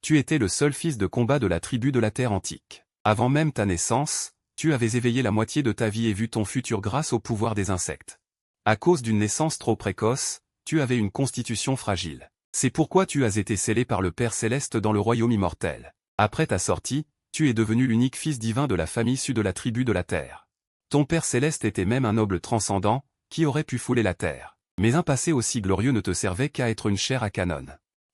tu étais le seul fils de combat de la tribu de la Terre antique. Avant même ta naissance, tu avais éveillé la moitié de ta vie et vu ton futur grâce au pouvoir des insectes. À cause d'une naissance trop précoce, tu avais une constitution fragile. C'est pourquoi tu as été scellé par le Père Céleste dans le royaume immortel. Après ta sortie, tu es devenu l'unique fils divin de la famille issue de la tribu de la Terre. Ton Père Céleste était même un noble transcendant, qui aurait pu fouler la Terre. Mais un passé aussi glorieux ne te servait qu'à être une chair à canon.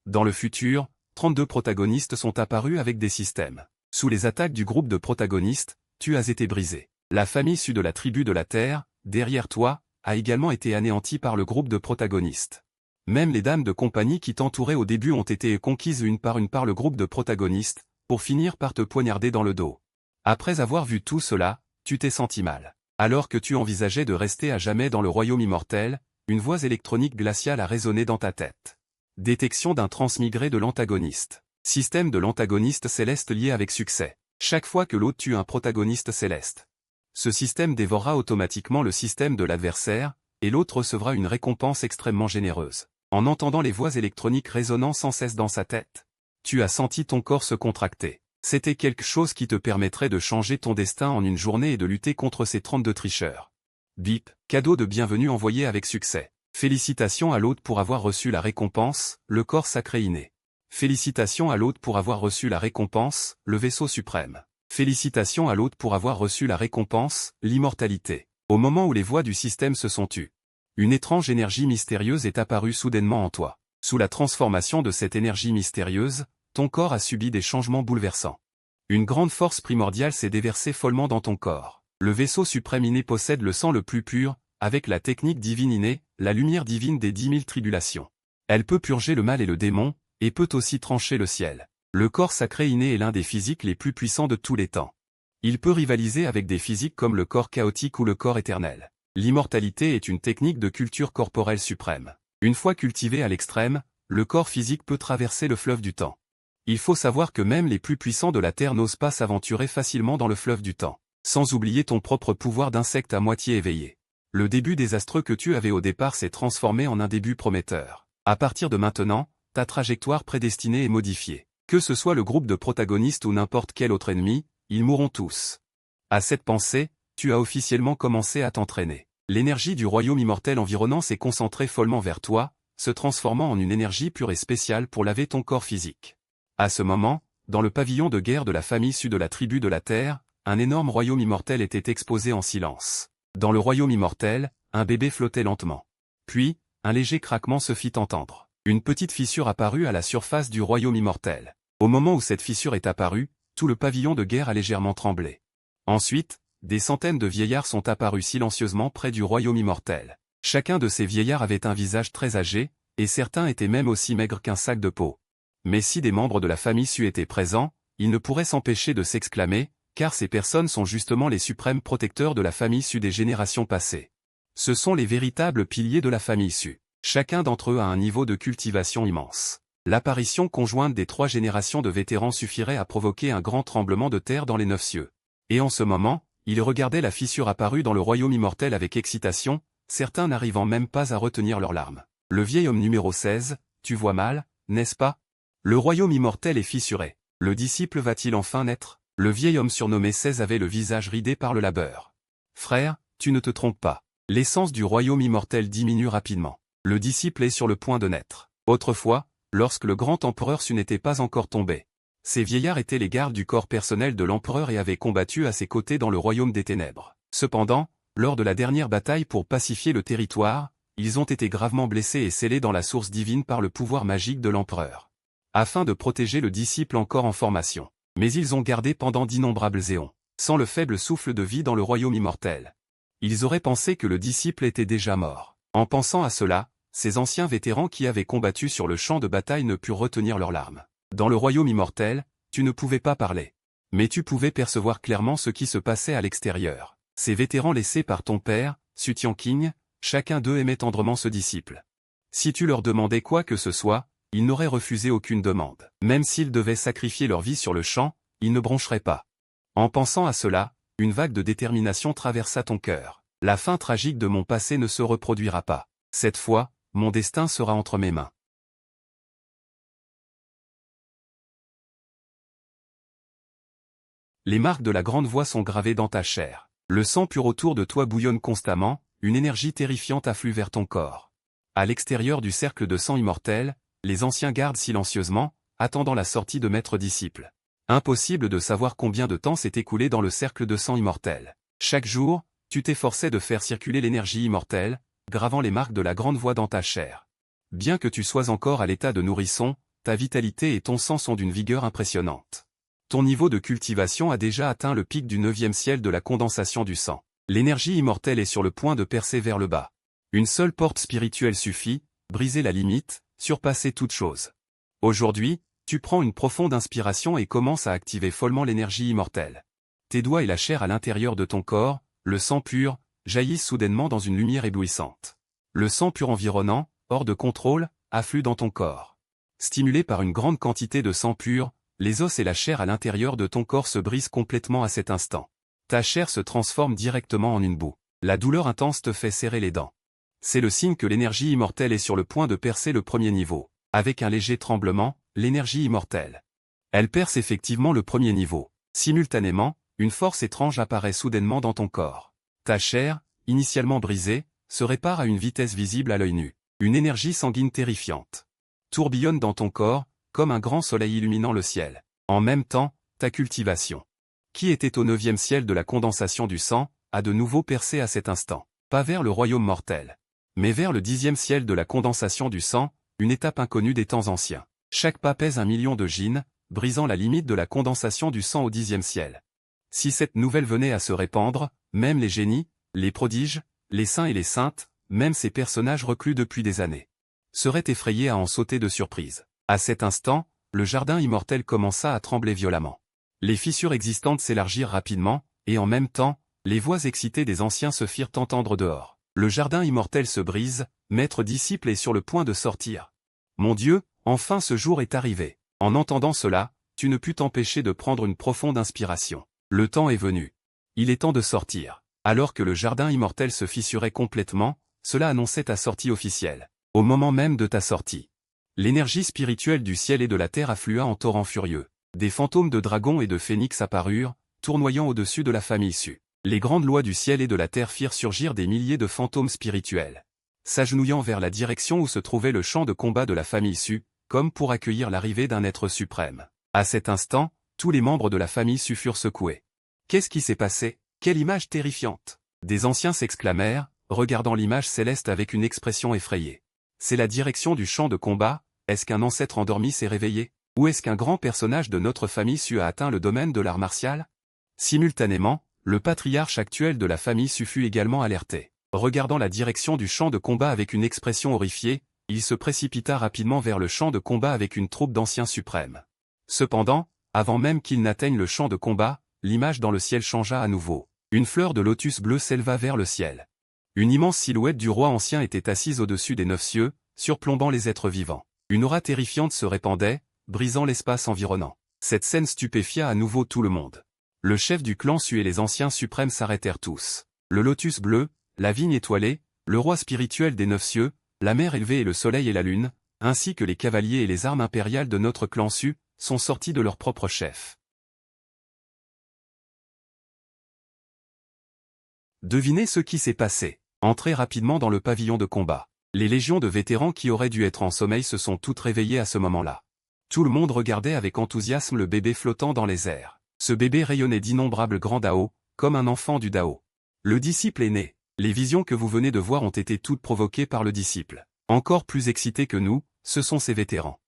Dans le futur, 32 protagonistes sont apparus avec des systèmes. Sous les attaques du groupe de protagonistes, tu as été brisé. La famille issue de la tribu de la Terre, derrière toi, a également été anéantie par le groupe de protagonistes. Même les dames de compagnie qui t'entouraient au début ont été conquises une par le groupe de protagonistes, pour finir par te poignarder dans le dos. Après avoir vu tout cela, tu t'es senti mal. Alors que tu envisageais de rester à jamais dans le royaume immortel, une voix électronique glaciale a résonné dans ta tête. Détection d'un transmigré de l'antagoniste. Système de l'antagoniste céleste lié avec succès. Chaque fois que l'autre tue un protagoniste céleste, ce système dévorera automatiquement le système de l'adversaire, et l'autre recevra une récompense extrêmement généreuse. En entendant les voix électroniques résonnant sans cesse dans sa tête, tu as senti ton corps se contracter. C'était quelque chose qui te permettrait de changer ton destin en une journée et de lutter contre ces 32 tricheurs. Bip, cadeau de bienvenue envoyé avec succès. Félicitations à l'hôte pour avoir reçu la récompense, le corps sacré inné. Félicitations à l'hôte pour avoir reçu la récompense, le vaisseau suprême. Félicitations à l'hôte pour avoir reçu la récompense, l'immortalité. Au moment où les voix du système se sont tues, une étrange énergie mystérieuse est apparue soudainement en toi. Sous la transformation de cette énergie mystérieuse, ton corps a subi des changements bouleversants. Une grande force primordiale s'est déversée follement dans ton corps. Le vaisseau suprême inné possède le sang le plus pur, avec la technique divine innée, la lumière divine des 10 000 tribulations. Elle peut purger le mal et le démon, et peut aussi trancher le ciel. Le corps sacré inné est l'un des physiques les plus puissants de tous les temps. Il peut rivaliser avec des physiques comme le corps chaotique ou le corps éternel. L'immortalité est une technique de culture corporelle suprême. Une fois cultivé à l'extrême, le corps physique peut traverser le fleuve du temps. Il faut savoir que même les plus puissants de la Terre n'osent pas s'aventurer facilement dans le fleuve du temps. Sans oublier ton propre pouvoir d'insecte à moitié éveillé. Le début désastreux que tu avais au départ s'est transformé en un début prometteur. À partir de maintenant, ta trajectoire prédestinée est modifiée. Que ce soit le groupe de protagonistes ou n'importe quel autre ennemi, ils mourront tous. À cette pensée, tu as officiellement commencé à t'entraîner. L'énergie du royaume immortel environnant s'est concentrée follement vers toi, se transformant en une énergie pure et spéciale pour laver ton corps physique. À ce moment, dans le pavillon de guerre de la famille issue de la tribu de la Terre, un énorme royaume immortel était exposé en silence. Dans le royaume immortel, un bébé flottait lentement. Puis, un léger craquement se fit entendre. Une petite fissure apparut à la surface du royaume immortel. Au moment où cette fissure est apparue, tout le pavillon de guerre a légèrement tremblé. Ensuite, des centaines de vieillards sont apparus silencieusement près du royaume immortel. Chacun de ces vieillards avait un visage très âgé, et certains étaient même aussi maigres qu'un sac de peau. Mais si des membres de la famille issue étaient présents, ils ne pourraient s'empêcher de s'exclamer, car ces personnes sont justement les suprêmes protecteurs de la famille issue des générations passées. Ce sont les véritables piliers de la famille issue. Chacun d'entre eux a un niveau de cultivation immense. L'apparition conjointe des 3 générations de vétérans suffirait à provoquer un grand tremblement de terre dans les 9 cieux. Et en ce moment, ils regardaient la fissure apparue dans le royaume immortel avec excitation, certains n'arrivant même pas à retenir leurs larmes. Le vieil homme numéro 16, tu vois mal, n'est-ce pas? Le royaume immortel est fissuré. Le disciple va-t-il enfin naître? Le vieil homme surnommé 16 avait le visage ridé par le labeur. Frère, tu ne te trompes pas. L'essence du royaume immortel diminue rapidement. Le disciple est sur le point de naître. Autrefois, lorsque le grand empereur Su n'était pas encore tombé, ces vieillards étaient les gardes du corps personnel de l'empereur et avaient combattu à ses côtés dans le royaume des ténèbres. Cependant, lors de la dernière bataille pour pacifier le territoire, ils ont été gravement blessés et scellés dans la source divine par le pouvoir magique de l'empereur. Afin de protéger le disciple encore en formation. Mais ils ont gardé pendant d'innombrables éons, sans le faible souffle de vie dans le royaume immortel. Ils auraient pensé que le disciple était déjà mort. En pensant à cela, ces anciens vétérans qui avaient combattu sur le champ de bataille ne purent retenir leurs larmes. Dans le royaume immortel, tu ne pouvais pas parler. Mais tu pouvais percevoir clairement ce qui se passait à l'extérieur. Ces vétérans laissés par ton père, Su Tianqing, chacun d'eux aimait tendrement ce disciple. Si tu leur demandais quoi que ce soit, ils n'auraient refusé aucune demande. Même s'ils devaient sacrifier leur vie sur le champ, ils ne broncheraient pas. En pensant à cela, une vague de détermination traversa ton cœur. La fin tragique de mon passé ne se reproduira pas. Cette fois, mon destin sera entre mes mains. Les marques de la grande voix sont gravées dans ta chair. Le sang pur autour de toi bouillonne constamment, une énergie terrifiante afflue vers ton corps. À l'extérieur du cercle de sang immortel, les anciens gardent silencieusement, attendant la sortie de maîtres disciples. Impossible de savoir combien de temps s'est écoulé dans le cercle de sang immortel. Chaque jour, tu t'efforçais de faire circuler l'énergie immortelle, gravant les marques de la grande voix dans ta chair. Bien que tu sois encore à l'état de nourrisson, ta vitalité et ton sang sont d'une vigueur impressionnante. Ton niveau de cultivation a déjà atteint le pic du 9e ciel de la condensation du sang. L'énergie immortelle est sur le point de percer vers le bas. Une seule porte spirituelle suffit, briser la limite, surpasser toute chose. Aujourd'hui, tu prends une profonde inspiration et commences à activer follement l'énergie immortelle. Tes doigts et la chair à l'intérieur de ton corps, le sang pur, jaillissent soudainement dans une lumière éblouissante. Le sang pur environnant, hors de contrôle, afflue dans ton corps. Stimulé par une grande quantité de sang pur, les os et la chair à l'intérieur de ton corps se brisent complètement à cet instant. Ta chair se transforme directement en une boue. La douleur intense te fait serrer les dents. C'est le signe que l'énergie immortelle est sur le point de percer le premier niveau. Avec un léger tremblement, l'énergie immortelle. Elle perce effectivement le premier niveau. Simultanément, une force étrange apparaît soudainement dans ton corps. Ta chair, initialement brisée, se répare à une vitesse visible à l'œil nu. Une énergie sanguine terrifiante tourbillonne dans ton corps, comme un grand soleil illuminant le ciel. En même temps, ta cultivation, qui était au 9e ciel de la condensation du sang, a de nouveau percé à cet instant. Pas vers le royaume mortel, mais vers le 10e ciel de la condensation du sang, une étape inconnue des temps anciens. Chaque pas pèse 1 million de jin, brisant la limite de la condensation du sang au 10e ciel. Si cette nouvelle venait à se répandre, même les génies, les prodiges, les saints et les saintes, même ces personnages reclus depuis des années, seraient effrayés à en sauter de surprise. À cet instant, le jardin immortel commença à trembler violemment. Les fissures existantes s'élargirent rapidement, et en même temps, les voix excitées des anciens se firent entendre dehors. Le jardin immortel se brise, maître disciple est sur le point de sortir. Mon Dieu, enfin ce jour est arrivé. En entendant cela, tu ne pus t'empêcher de prendre une profonde inspiration. Le temps est venu. Il est temps de sortir. Alors que le jardin immortel se fissurait complètement, cela annonçait ta sortie officielle. Au moment même de ta sortie, l'énergie spirituelle du ciel et de la terre afflua en torrent furieux. Des fantômes de dragons et de phénix apparurent, tournoyant au-dessus de la famille Su. Les grandes lois du ciel et de la terre firent surgir des milliers de fantômes spirituels, s'agenouillant vers la direction où se trouvait le champ de combat de la famille Su, comme pour accueillir l'arrivée d'un être suprême. À cet instant, tous les membres de la famille Su furent secoués. Qu'est-ce qui s'est passé? Quelle image terrifiante! Des anciens s'exclamèrent, regardant l'image céleste avec une expression effrayée. C'est la direction du champ de combat, est-ce qu'un ancêtre endormi s'est réveillé? Ou est-ce qu'un grand personnage de notre famille Su a atteint le domaine de l'art martial? Simultanément, le patriarche actuel de la famille Su fut également alerté. Regardant la direction du champ de combat avec une expression horrifiée, il se précipita rapidement vers le champ de combat avec une troupe d'anciens suprêmes. Cependant, avant même qu'il n'atteigne le champ de combat, l'image dans le ciel changea à nouveau. Une fleur de lotus bleu s'éleva vers le ciel. Une immense silhouette du roi ancien était assise au-dessus des 9 cieux, surplombant les êtres vivants. Une aura terrifiante se répandait, brisant l'espace environnant. Cette scène stupéfia à nouveau tout le monde. Le chef du clan Su et les anciens suprêmes s'arrêtèrent tous. Le lotus bleu, la vigne étoilée, le roi spirituel des 9 cieux, la mer élevée et le soleil et la lune, ainsi que les cavaliers et les armes impériales de notre clan Su, sont sortis de leur propre chef. Devinez ce qui s'est passé. Entrez rapidement dans le pavillon de combat. Les légions de vétérans qui auraient dû être en sommeil se sont toutes réveillées à ce moment-là. Tout le monde regardait avec enthousiasme le bébé flottant dans les airs. Ce bébé rayonnait d'innombrables grands Dao, comme un enfant du Dao. Le disciple est né. Les visions que vous venez de voir ont été toutes provoquées par le disciple. Encore plus excité que nous, ce sont ces vétérans.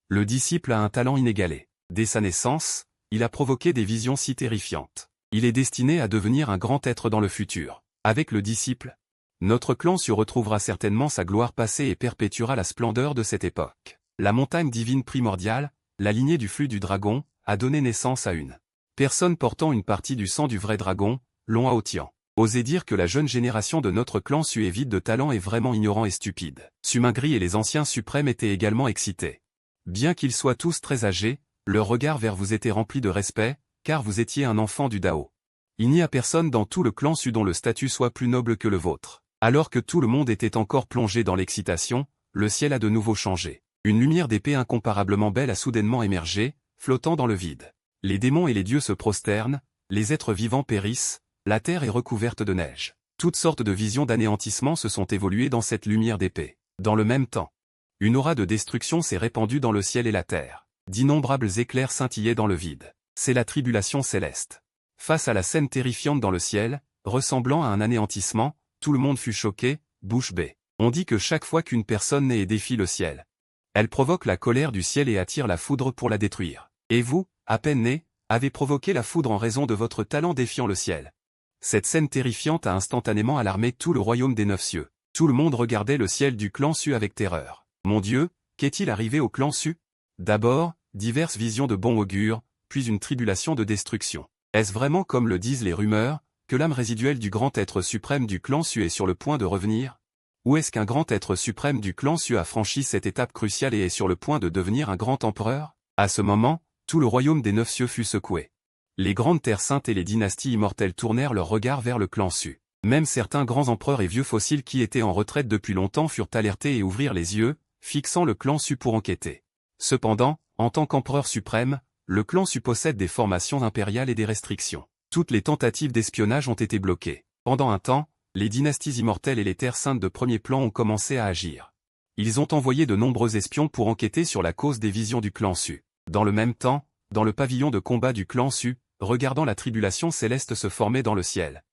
Le disciple a un talent inégalé. Dès sa naissance, il a provoqué des visions si terrifiantes. Il est destiné à devenir un grand être dans le futur. Avec le disciple, notre clan Su retrouvera certainement sa gloire passée et perpétuera la splendeur de cette époque. La montagne divine primordiale, la lignée du flux du dragon, a donné naissance à une personne portant une partie du sang du vrai dragon, Long Aotian. Osez dire que la jeune génération de notre clan Su est vide de talent et vraiment ignorant et stupide. Sumingri et les anciens suprêmes étaient également excités. Bien qu'ils soient tous très âgés, leur regard vers vous était rempli de respect, car vous étiez un enfant du Dao. Il n'y a personne dans tout le clan Su dont le statut soit plus noble que le vôtre. Alors que tout le monde était encore plongé dans l'excitation, le ciel a de nouveau changé. Une lumière d'épée incomparablement belle a soudainement émergé, flottant dans le vide. Les démons et les dieux se prosternent, Les êtres vivants périssent, la terre est recouverte de neige. Toutes sortes de visions d'anéantissement se sont évoluées dans cette lumière d'épée. Dans le même temps, une aura de destruction s'est répandue dans le ciel et la terre. D'innombrables éclairs scintillaient dans le vide. C'est la tribulation céleste. Face à la scène terrifiante dans le ciel, ressemblant à un anéantissement, tout le monde fut choqué, bouche bée. On dit que chaque fois qu'une personne naît et défie le ciel, elle provoque la colère du ciel et attire la foudre pour la détruire. Et vous, à peine né, avez provoqué la foudre en raison de votre talent défiant le ciel. Cette scène terrifiante a instantanément alarmé tout le royaume des 9 cieux. Tout le monde regardait le ciel du clan Su avec terreur. Mon Dieu, qu'est-il arrivé au clan Su? D'abord, diverses visions de bon augure, puis une tribulation de destruction. Est-ce vraiment comme le disent les rumeurs, que l'âme résiduelle du grand être suprême du clan Su est sur le point de revenir? Ou est-ce qu'un grand être suprême du clan Su a franchi cette étape cruciale et est sur le point de devenir un grand empereur? À ce moment, tout le royaume des 9 cieux fut secoué. Les grandes terres saintes et les dynasties immortelles tournèrent leurs regards vers le clan Su. Même certains grands empereurs et vieux fossiles qui étaient en retraite depuis longtemps furent alertés et ouvrirent les yeux, fixant le clan Su pour enquêter. Cependant, en tant qu'empereur suprême, le clan Su possède des formations impériales et des restrictions. Toutes les tentatives d'espionnage ont été bloquées. Pendant un temps, les dynasties immortelles et les terres saintes de premier plan ont commencé à agir. Ils ont envoyé de nombreux espions pour enquêter sur la cause des visions du clan Su. Dans le même temps, dans le pavillon de combat du clan Su, regardant la tribulation céleste se former dans le ciel.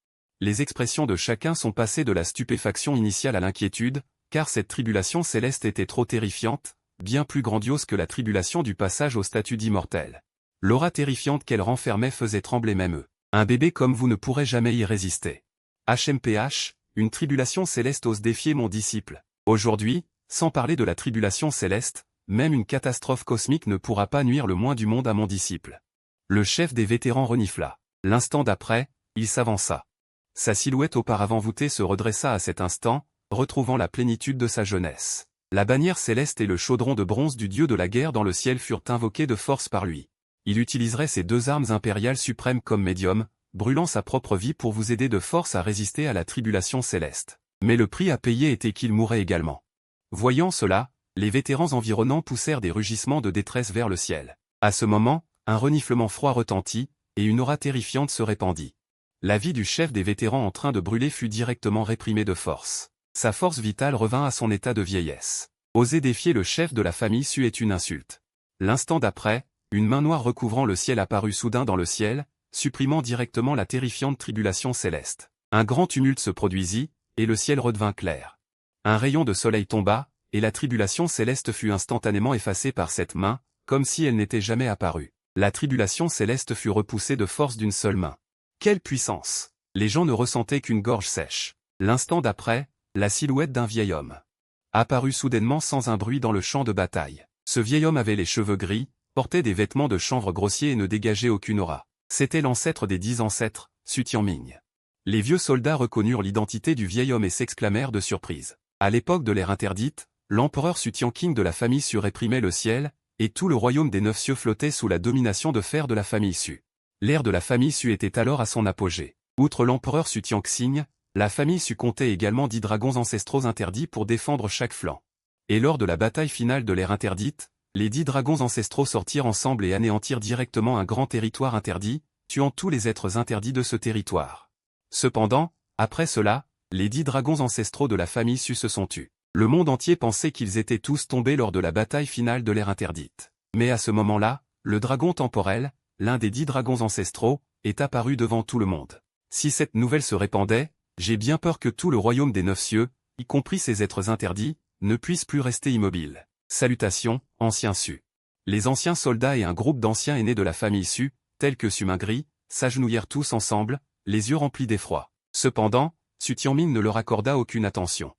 Les expressions de chacun sont passées de la stupéfaction initiale à l'inquiétude, car cette tribulation céleste était trop terrifiante, bien plus grandiose que la tribulation du passage au statut d'immortel. L'aura terrifiante qu'elle renfermait faisait trembler même eux. Un bébé comme vous ne pourrait jamais y résister. HMPH, une tribulation céleste ose défier mon disciple. Aujourd'hui, sans parler de la tribulation céleste, même une catastrophe cosmique ne pourra pas nuire le moins du monde à mon disciple. Le chef des vétérans renifla. L'instant d'après, il s'avança. Sa silhouette auparavant voûtée se redressa à cet instant, retrouvant la plénitude de sa jeunesse. La bannière céleste et le chaudron de bronze du dieu de la guerre dans le ciel furent invoqués de force par lui. Il utiliserait ses 2 armes impériales suprêmes comme médium, brûlant sa propre vie pour vous aider de force à résister à la tribulation céleste. Mais le prix à payer était qu'il mourrait également. Voyant cela, les vétérans environnants poussèrent des rugissements de détresse vers le ciel. À ce moment, un reniflement froid retentit, et une aura terrifiante se répandit. La vie du chef des vétérans en train de brûler fut directement réprimée de force. Sa force vitale revint à son état de vieillesse. Oser défier le chef de la famille Su est une insulte. L'instant d'après, une main noire recouvrant le ciel apparut soudain dans le ciel, supprimant directement la terrifiante tribulation céleste. Un grand tumulte se produisit, et le ciel redevint clair. Un rayon de soleil tomba, et la tribulation céleste fut instantanément effacée par cette main, comme si elle n'était jamais apparue. La tribulation céleste fut repoussée de force d'une seule main. Quelle puissance! Les gens ne ressentaient qu'une gorge sèche. L'instant d'après, la silhouette d'un vieil homme apparut soudainement sans un bruit dans le champ de bataille. Ce vieil homme avait les cheveux gris, portait des vêtements de chanvre grossiers et ne dégageait aucune aura. C'était l'ancêtre des 10 ancêtres, Su Tianming. Les vieux soldats reconnurent l'identité du vieil homme et s'exclamèrent de surprise. À l'époque de l'ère interdite, l'empereur Su Tianqing de la famille Su réprimait le ciel, et tout le royaume des 9 cieux flottait sous la domination de fer de la famille Su. L'ère de la famille Su était alors à son apogée. Outre l'empereur Su Tianxing, la famille Su comptait également 10 dragons ancestraux interdits pour défendre chaque flanc. Et lors de la bataille finale de l'ère interdite, les 10 dragons ancestraux sortirent ensemble et anéantirent directement un grand territoire interdit, tuant tous les êtres interdits de ce territoire. Cependant, après cela, les 10 dragons ancestraux de la famille Su se sont tus. Le monde entier pensait qu'ils étaient tous tombés lors de la bataille finale de l'ère interdite. Mais à ce moment-là, le dragon temporel, l'un des 10 dragons ancestraux, est apparu devant tout le monde. Si cette nouvelle se répandait, j'ai bien peur que tout le royaume des 9 cieux, y compris ces êtres interdits, ne puisse plus rester immobile. Salutations, anciens Su. Les anciens soldats et un groupe d'anciens aînés de la famille Su, tels que Su Mingri, s'agenouillèrent tous ensemble, les yeux remplis d'effroi. Cependant, Su Tianming ne leur accorda aucune attention.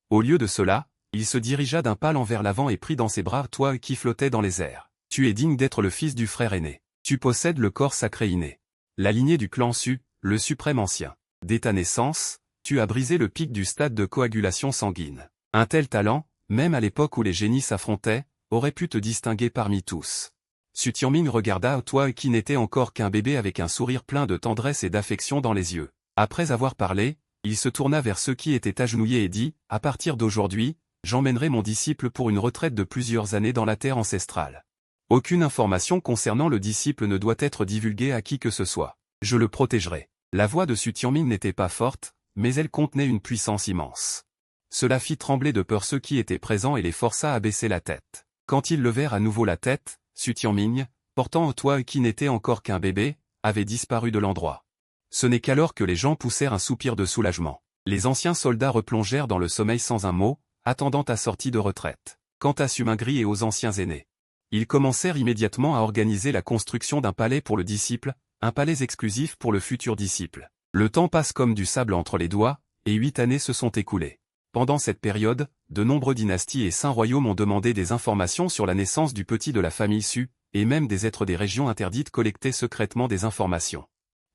Au lieu de cela, il se dirigea d'un pas vers l'avant et prit dans ses bras toi qui flottait dans les airs. Tu es digne d'être le fils du frère aîné. Tu possèdes le corps sacré inné. La lignée du clan Su, le suprême ancien. Dès ta naissance, tu as brisé le pic du stade de coagulation sanguine. Un tel talent, même à l'époque où les génies s'affrontaient, aurait pu te distinguer parmi tous. Su Tianming regarda toi qui n'était encore qu'un bébé avec un sourire plein de tendresse et d'affection dans les yeux. Après avoir parlé, il se tourna vers ceux qui étaient agenouillés et dit, « À partir d'aujourd'hui, j'emmènerai mon disciple pour une retraite de plusieurs années dans la terre ancestrale. Aucune information concernant le disciple ne doit être divulguée à qui que ce soit. Je le protégerai. La voix de Su Tianming n'était pas forte, mais elle contenait une puissance immense. Cela fit trembler de peur ceux qui étaient présents et les força à baisser la tête. Quand ils levèrent à nouveau la tête, Su Tianming, portant au toit qui n'était encore qu'un bébé, avait disparu de l'endroit. Ce n'est qu'alors que les gens poussèrent un soupir de soulagement. Les anciens soldats replongèrent dans le sommeil sans un mot, attendant ta sortie de retraite. Quant à Sumingri et aux anciens aînés, ils commencèrent immédiatement à organiser la construction d'un palais pour le disciple, un palais exclusif pour le futur disciple. Le temps passe comme du sable entre les doigts, et 8 années se sont écoulées. Pendant cette période, de nombreuses dynasties et saints royaumes ont demandé des informations sur la naissance du petit de la famille Su, et même des êtres des régions interdites collectaient secrètement des informations.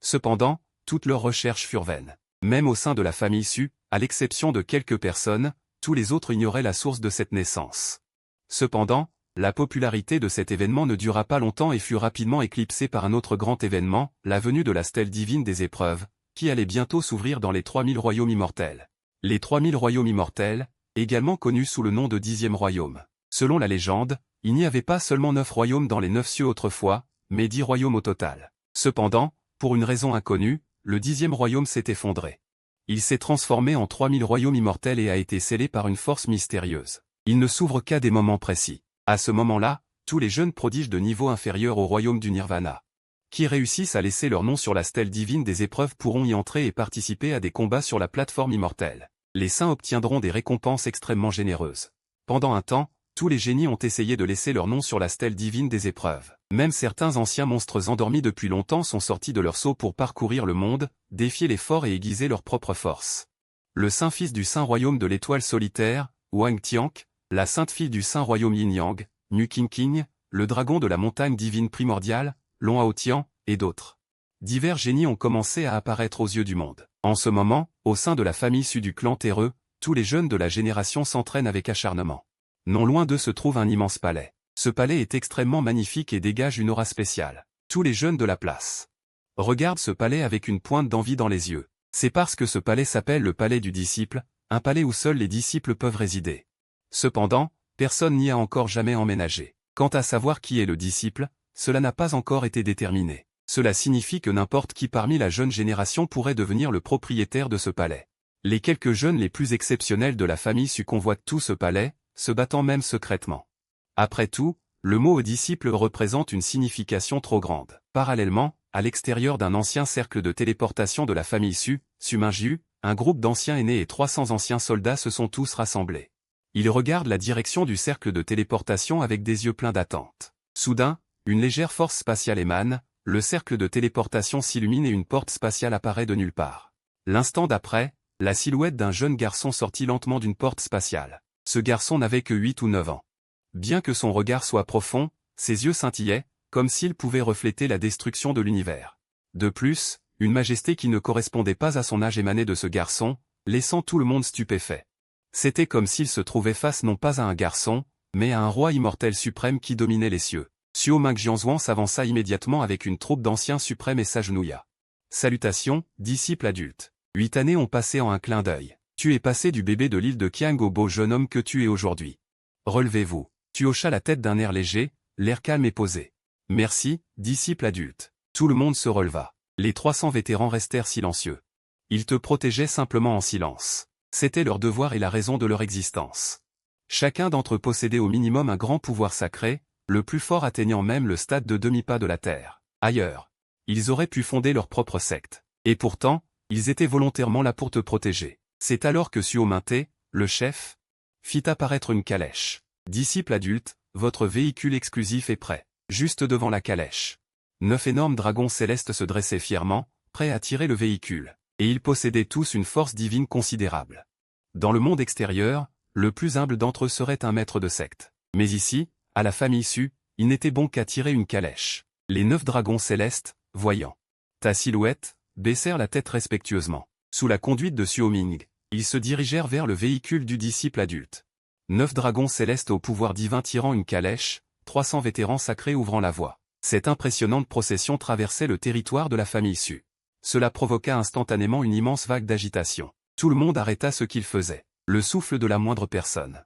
Cependant, toutes leurs recherches furent vaines. Même au sein de la famille Su, à l'exception de quelques personnes, tous les autres ignoraient la source de cette naissance. Cependant, la popularité de cet événement ne dura pas longtemps et fut rapidement éclipsée par un autre grand événement, la venue de la stèle divine des épreuves, qui allait bientôt s'ouvrir dans les 3000 royaumes immortels. Les 3000 royaumes immortels, également connus sous le nom de 10e royaume. Selon la légende, il n'y avait pas seulement 9 royaumes dans les 9 cieux autrefois, mais 10 royaumes au total. Cependant, pour une raison inconnue, le 10e royaume s'est effondré. Il s'est transformé en 3000 royaumes immortels et a été scellé par une force mystérieuse. Il ne s'ouvre qu'à des moments précis. À ce moment-là, tous les jeunes prodiges de niveau inférieur au royaume du Nirvana, qui réussissent à laisser leur nom sur la stèle divine des épreuves pourront y entrer et participer à des combats sur la plateforme immortelle. Les saints obtiendront des récompenses extrêmement généreuses. Pendant un temps, tous les génies ont essayé de laisser leur nom sur la stèle divine des épreuves. Même certains anciens monstres endormis depuis longtemps sont sortis de leur sceau pour parcourir le monde, défier les forts et aiguiser leur propre force. Le saint fils du saint royaume de l'étoile solitaire, Wang Tiank, la sainte fille du saint royaume Yin-Yang, Nu Qingqing, le dragon de la montagne divine primordiale, Long Haotian, et d'autres. Divers génies ont commencé à apparaître aux yeux du monde. En ce moment, au sein de la famille Su du clan terreux, tous les jeunes de la génération s'entraînent avec acharnement. Non loin d'eux se trouve un immense palais. Ce palais est extrêmement magnifique et dégage une aura spéciale. Tous les jeunes de la place regardent ce palais avec une pointe d'envie dans les yeux. C'est parce que ce palais s'appelle le palais du disciple, un palais où seuls les disciples peuvent résider. Cependant, personne n'y a encore jamais emménagé. Quant à savoir qui est le disciple, cela n'a pas encore été déterminé. Cela signifie que n'importe qui parmi la jeune génération pourrait devenir le propriétaire de ce palais. Les quelques jeunes les plus exceptionnels de la famille Su convoitent tout ce palais, se battant même secrètement. Après tout, le mot disciple représente une signification trop grande. Parallèlement, à l'extérieur d'un ancien cercle de téléportation de la famille Su, Sumingjiu, un groupe d'anciens aînés et 300 anciens soldats se sont tous rassemblés. Ils regardent la direction du cercle de téléportation avec des yeux pleins d'attente. Soudain, une légère force spatiale émane, le cercle de téléportation s'illumine et une porte spatiale apparaît de nulle part. L'instant d'après, la silhouette d'un jeune garçon sortit lentement d'une porte spatiale. Ce garçon n'avait que 8 ou 9 ans. Bien que son regard soit profond, ses yeux scintillaient, comme s'il pouvait refléter la destruction de l'univers. De plus, une majesté qui ne correspondait pas à son âge émanait de ce garçon, laissant tout le monde stupéfait. C'était comme s'il se trouvait face non pas à un garçon, mais à un roi immortel suprême qui dominait les cieux. Suo Mingjianzhuang s'avança immédiatement avec une troupe d'anciens suprêmes et s'agenouilla. Salutations, disciples adultes. 8 années ont passé en un clin d'œil. Tu es passé du bébé de l'île de Qiang au beau jeune homme que tu es aujourd'hui. Relevez-vous. Tu hocha la tête d'un air léger, l'air calme et posé. Merci, disciple adulte. Tout le monde se releva. Les 300 vétérans restèrent silencieux. Ils te protégeaient simplement en silence. C'était leur devoir et la raison de leur existence. Chacun d'entre eux possédait au minimum un grand pouvoir sacré, le plus fort atteignant même le stade de demi-pas de la terre. Ailleurs, ils auraient pu fonder leur propre secte. Et pourtant, ils étaient volontairement là pour te protéger. C'est alors que Suo Mingte, le chef, fit apparaître une calèche. Disciple adulte, votre véhicule exclusif est prêt. Juste devant la calèche. 9 énormes dragons célestes se dressaient fièrement, prêts à tirer le véhicule. Et ils possédaient tous une force divine considérable. Dans le monde extérieur, le plus humble d'entre eux serait un maître de secte. Mais ici, à la famille Su, il n'était bon qu'à tirer une calèche. Les 9 dragons célestes, voyant ta silhouette, baissèrent la tête respectueusement. Sous la conduite de Suo Ming, ils se dirigèrent vers le véhicule du disciple adulte. 9 dragons célestes au pouvoir divin tirant une calèche, 300 vétérans sacrés ouvrant la voie. Cette impressionnante procession traversait le territoire de la famille Su. Cela provoqua instantanément une immense vague d'agitation. Tout le monde arrêta ce qu'il faisait. Le souffle de la moindre personne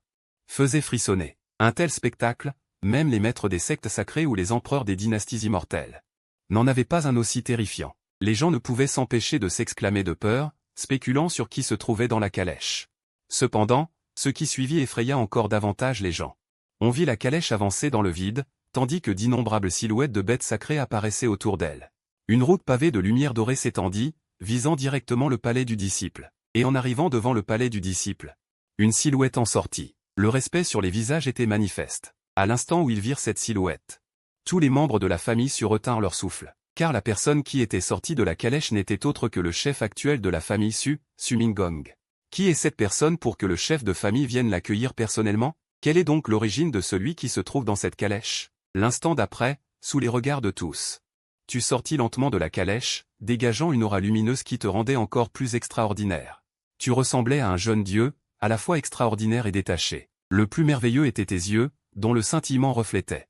faisait frissonner. Un tel spectacle, même les maîtres des sectes sacrées ou les empereurs des dynasties immortelles n'en avaient pas un aussi terrifiant. Les gens ne pouvaient s'empêcher de s'exclamer de peur, spéculant sur qui se trouvait dans la calèche. Cependant, ce qui suivit effraya encore davantage les gens. On vit la calèche avancer dans le vide, tandis que d'innombrables silhouettes de bêtes sacrées apparaissaient autour d'elle. Une route pavée de lumière dorée s'étendit, visant directement le palais du disciple. Et en arrivant devant le palais du disciple, une silhouette en sortit. Le respect sur les visages était manifeste. À l'instant où ils virent cette silhouette, tous les membres de la famille retinrent leur souffle, car la personne qui était sortie de la calèche n'était autre que le chef actuel de la famille Su Mingong. Qui est cette personne pour que le chef de famille vienne l'accueillir personnellement? Quelle est donc l'origine de celui qui se trouve dans cette calèche? L'instant d'après, sous les regards de tous, tu sortis lentement de la calèche, dégageant une aura lumineuse qui te rendait encore plus extraordinaire. Tu ressemblais à un jeune dieu, à la fois extraordinaire et détaché. Le plus merveilleux étaient tes yeux, dont le scintillement reflétait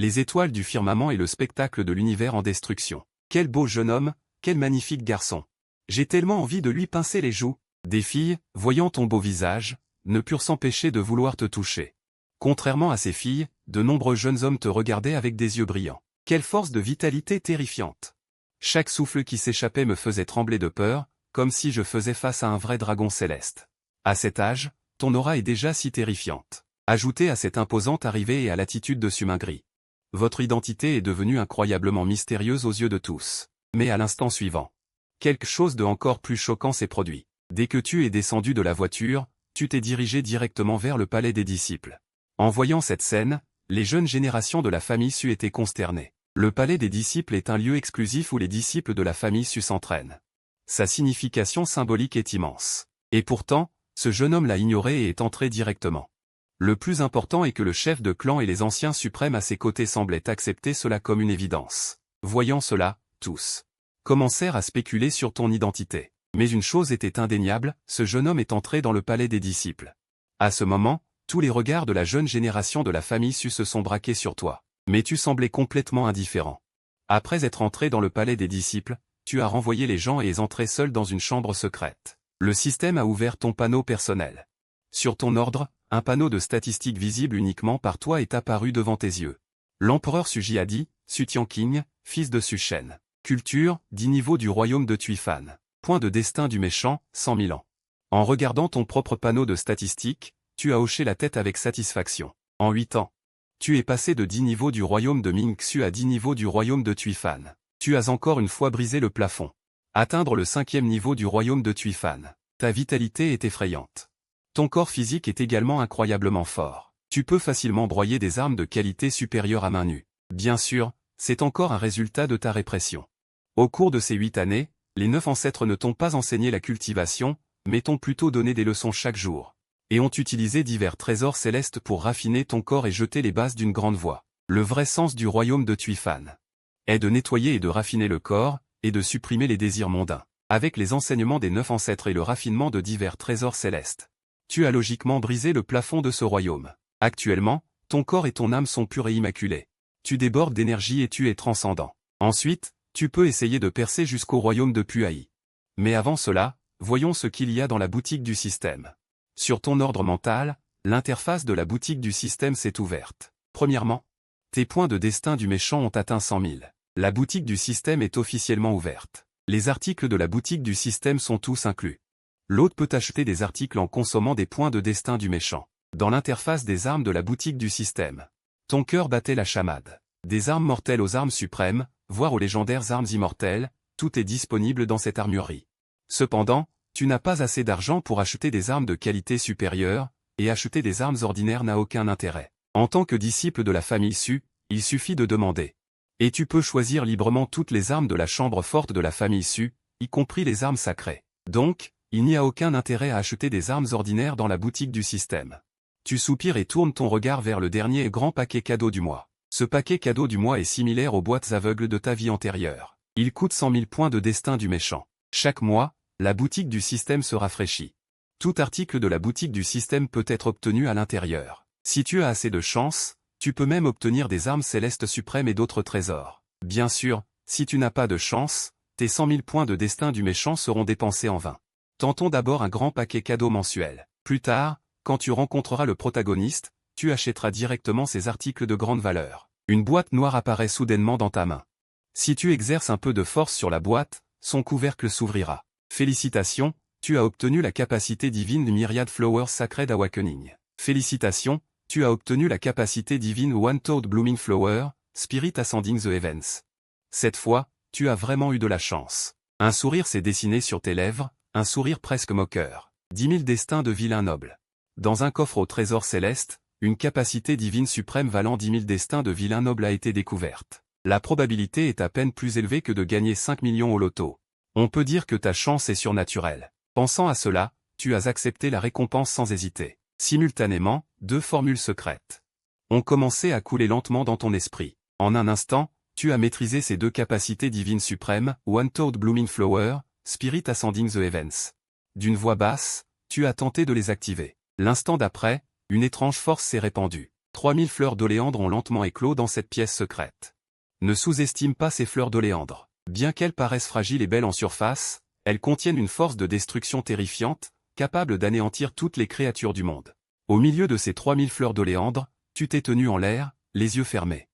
les étoiles du firmament et le spectacle de l'univers en destruction. Quel beau jeune homme, quel magnifique garçon! J'ai tellement envie de lui pincer les joues. Des filles, voyant ton beau visage, ne purent s'empêcher de vouloir te toucher. Contrairement à ces filles, de nombreux jeunes hommes te regardaient avec des yeux brillants. Quelle force de vitalité terrifiante! Chaque souffle qui s'échappait me faisait trembler de peur, comme si je faisais face à un vrai dragon céleste. À cet âge, ton aura est déjà si terrifiante. Ajoutez à cette imposante arrivée et à l'attitude de Sumingri. Votre identité est devenue incroyablement mystérieuse aux yeux de tous. Mais à l'instant suivant, quelque chose de encore plus choquant s'est produit. Dès que tu es descendu de la voiture, tu t'es dirigé directement vers le palais des disciples. En voyant cette scène, les jeunes générations de la famille Su étaient consternées. Le palais des disciples est un lieu exclusif où les disciples de la famille Su s'entraînent. Sa signification symbolique est immense. Et pourtant, ce jeune homme l'a ignoré et est entré directement. Le plus important est que le chef de clan et les anciens suprêmes à ses côtés semblaient accepter cela comme une évidence. Voyant cela, tous commencèrent à spéculer sur ton identité. Mais une chose était indéniable, ce jeune homme est entré dans le palais des disciples. À ce moment, tous les regards de la jeune génération de la famille Su se sont braqués sur toi. Mais tu semblais complètement indifférent. Après être entré dans le palais des disciples, tu as renvoyé les gens et es entré seul dans une chambre secrète. Le système a ouvert ton panneau personnel. Sur ton ordre, un panneau de statistiques visible uniquement par toi est apparu devant tes yeux. L'empereur Suji a dit, Su Tianqing, fils de Su Shen. Culture, 10 niveaux du royaume de Tuifan. Point de destin du méchant, 100 000 ans. En regardant ton propre panneau de statistiques, tu as hoché la tête avec satisfaction. En 8 ans, tu es passé de 10 niveaux du royaume de Mingxu à 10 niveaux du royaume de Tuifan. Tu as encore une fois brisé le plafond. Atteindre le 5e niveau du royaume de Tuifan. Ta vitalité est effrayante. Ton corps physique est également incroyablement fort. Tu peux facilement broyer des armes de qualité supérieure à main nue. Bien sûr, c'est encore un résultat de ta répression. Au cours de ces 8 années, les 9 ancêtres ne t'ont pas enseigné la cultivation, mais t'ont plutôt donné des leçons chaque jour. Et ont utilisé divers trésors célestes pour raffiner ton corps et jeter les bases d'une grande voie. Le vrai sens du royaume de Tuifan est de nettoyer et de raffiner le corps, et de supprimer les désirs mondains. Avec les enseignements des 9 ancêtres et le raffinement de divers trésors célestes, tu as logiquement brisé le plafond de ce royaume. Actuellement, ton corps et ton âme sont purs et immaculés. Tu débordes d'énergie et tu es transcendant. Ensuite, tu peux essayer de percer jusqu'au royaume de Puai. Mais avant cela, voyons ce qu'il y a dans la boutique du système. Sur ton ordre mental, l'interface de la boutique du système s'est ouverte. Premièrement, tes points de destin du méchant ont atteint 100 000. La boutique du système est officiellement ouverte. Les articles de la boutique du système sont tous inclus. L'hôte peut acheter des articles en consommant des points de destin du méchant. Dans l'interface des armes de la boutique du système, ton cœur battait la chamade. Des armes mortelles aux armes suprêmes, voire aux légendaires armes immortelles, tout est disponible dans cette armurerie. Cependant, tu n'as pas assez d'argent pour acheter des armes de qualité supérieure, et acheter des armes ordinaires n'a aucun intérêt. En tant que disciple de la famille Su, il suffit de demander. Et tu peux choisir librement toutes les armes de la chambre forte de la famille Su, y compris les armes sacrées. Donc, il n'y a aucun intérêt à acheter des armes ordinaires dans la boutique du système. Tu soupires et tournes ton regard vers le dernier et grand paquet cadeau du mois. Ce paquet cadeau du mois est similaire aux boîtes aveugles de ta vie antérieure. Il coûte 100 000 points de destin du méchant. Chaque mois, la boutique du système se rafraîchit. Tout article de la boutique du système peut être obtenu à l'intérieur. Si tu as assez de chance, tu peux même obtenir des armes célestes suprêmes et d'autres trésors. Bien sûr, si tu n'as pas de chance, tes 100 000 points de destin du méchant seront dépensés en vain. Tentons d'abord un grand paquet cadeau mensuel. Plus tard, quand tu rencontreras le protagoniste, tu achèteras directement ces articles de grande valeur. Une boîte noire apparaît soudainement dans ta main. Si tu exerces un peu de force sur la boîte, son couvercle s'ouvrira. Félicitations, tu as obtenu la capacité divine de Myriad Flowers Sacred Awakening. Félicitations, tu as obtenu la capacité divine One-Toed Blooming Flower, Spirit Ascending the Heavens. Cette fois, tu as vraiment eu de la chance. Un sourire s'est dessiné sur tes lèvres, un sourire presque moqueur. 10 000 destins de vilains nobles. Dans un coffre au trésor céleste, une capacité divine suprême valant 10 000 destins de vilains nobles a été découverte. La probabilité est à peine plus élevée que de gagner 5 millions au loto. On peut dire que ta chance est surnaturelle. Pensant à cela, tu as accepté la récompense sans hésiter. Simultanément, 2 formules secrètes ont commencé à couler lentement dans ton esprit. En un instant, tu as maîtrisé ces 2 capacités divines suprêmes, One-Toed Blooming Flower, Spirit Ascending the Heavens. D'une voix basse, tu as tenté de les activer. L'instant d'après, une étrange force s'est répandue. 3000 fleurs d'oléandre ont lentement éclos dans cette pièce secrète. Ne sous-estime pas ces fleurs d'oléandre. Bien qu'elles paraissent fragiles et belles en surface, elles contiennent une force de destruction terrifiante, capable d'anéantir toutes les créatures du monde. Au milieu de ces 3000 fleurs d'oléandre, tu t'es tenu en l'air, les yeux fermés.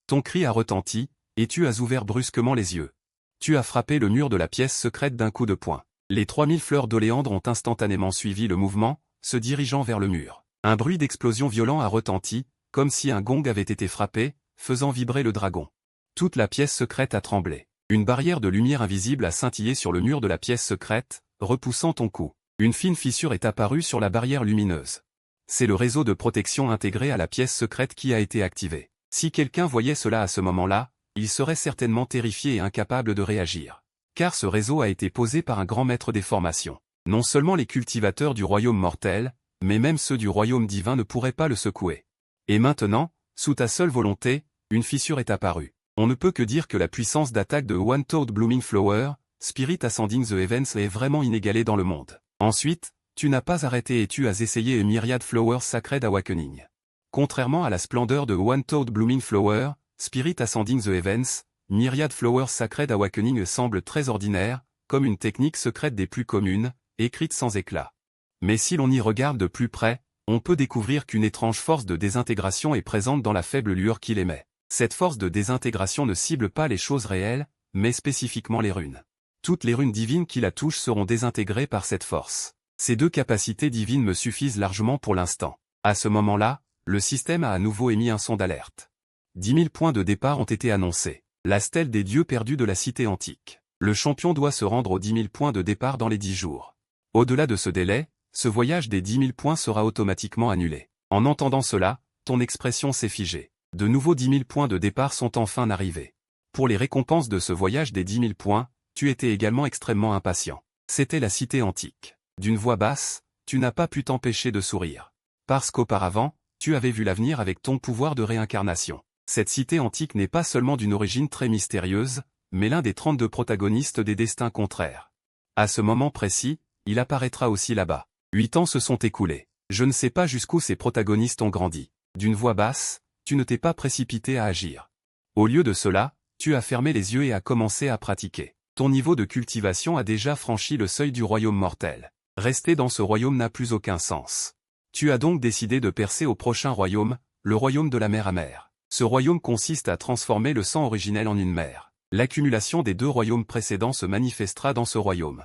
Ton cri a retenti, et tu as ouvert brusquement les yeux. Tu as frappé le mur de la pièce secrète d'un coup de poing. Les 3000 fleurs d'oléandre ont instantanément suivi le mouvement, se dirigeant vers le mur. Un bruit d'explosion violent a retenti, comme si un gong avait été frappé, faisant vibrer le dragon. Toute la pièce secrète a tremblé. Une barrière de lumière invisible a scintillé sur le mur de la pièce secrète, repoussant ton coup. Une fine fissure est apparue sur la barrière lumineuse. C'est le réseau de protection intégré à la pièce secrète qui a été activé. Si quelqu'un voyait cela à ce moment-là, il serait certainement terrifié et incapable de réagir. Car ce réseau a été posé par un grand maître des formations. Non seulement les cultivateurs du royaume mortel, mais même ceux du royaume divin ne pourraient pas le secouer. Et maintenant, sous ta seule volonté, une fissure est apparue. On ne peut que dire que la puissance d'attaque de One-Toed Blooming Flower, Spirit Ascending the Heavens est vraiment inégalée dans le monde. Ensuite, tu n'as pas arrêté et tu as essayé Myriad Flowers Sacred Awakening. Contrairement à la splendeur de One-Toed Blooming Flower, Spirit Ascending the Heavens, Myriad Flowers Sacred Awakening semble très ordinaire, comme une technique secrète des plus communes, écrite sans éclat. Mais si l'on y regarde de plus près, on peut découvrir qu'une étrange force de désintégration est présente dans la faible lueur qu'il émet. Cette force de désintégration ne cible pas les choses réelles, mais spécifiquement les runes. Toutes les runes divines qui la touchent seront désintégrées par cette force. Ces 2 capacités divines me suffisent largement pour l'instant. À ce moment-là, le système a à nouveau émis un son d'alerte. 10 000 points de départ ont été annoncés. La stèle des dieux perdus de la cité antique. Le champion doit se rendre aux 10 000 points de départ dans les 10 jours. Au-delà de ce délai, ce voyage des 10 000 points sera automatiquement annulé. En entendant cela, ton expression s'est figée. De nouveaux 10 000 points de départ sont enfin arrivés. Pour les récompenses de ce voyage des 10 000 points, tu étais également extrêmement impatient. C'était la cité antique. D'une voix basse, tu n'as pas pu t'empêcher de sourire. Parce qu'auparavant, tu avais vu l'avenir avec ton pouvoir de réincarnation. Cette cité antique n'est pas seulement d'une origine très mystérieuse, mais l'un des 32 protagonistes des destins contraires. À ce moment précis, il apparaîtra aussi là-bas. 8 ans se sont écoulés. Je ne sais pas jusqu'où ces protagonistes ont grandi. D'une voix basse, tu ne t'es pas précipité à agir. Au lieu de cela, tu as fermé les yeux et as commencé à pratiquer. Ton niveau de cultivation a déjà franchi le seuil du royaume mortel. Rester dans ce royaume n'a plus aucun sens. Tu as donc décidé de percer au prochain royaume, le royaume de la mer amère. Ce royaume consiste à transformer le sang originel en une mer. L'accumulation des 2 royaumes précédents se manifestera dans ce royaume.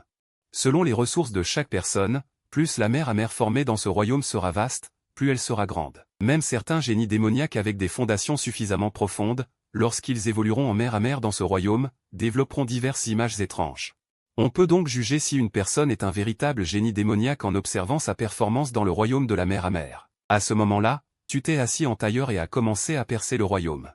Selon les ressources de chaque personne, plus la mer amère formée dans ce royaume sera vaste, plus elle sera grande. Même certains génies démoniaques avec des fondations suffisamment profondes, lorsqu'ils évolueront en mer amère dans ce royaume, développeront diverses images étranges. On peut donc juger si une personne est un véritable génie démoniaque en observant sa performance dans le royaume de la mer amère. À ce moment-là, tu t'es assis en tailleur et as commencé à percer le royaume.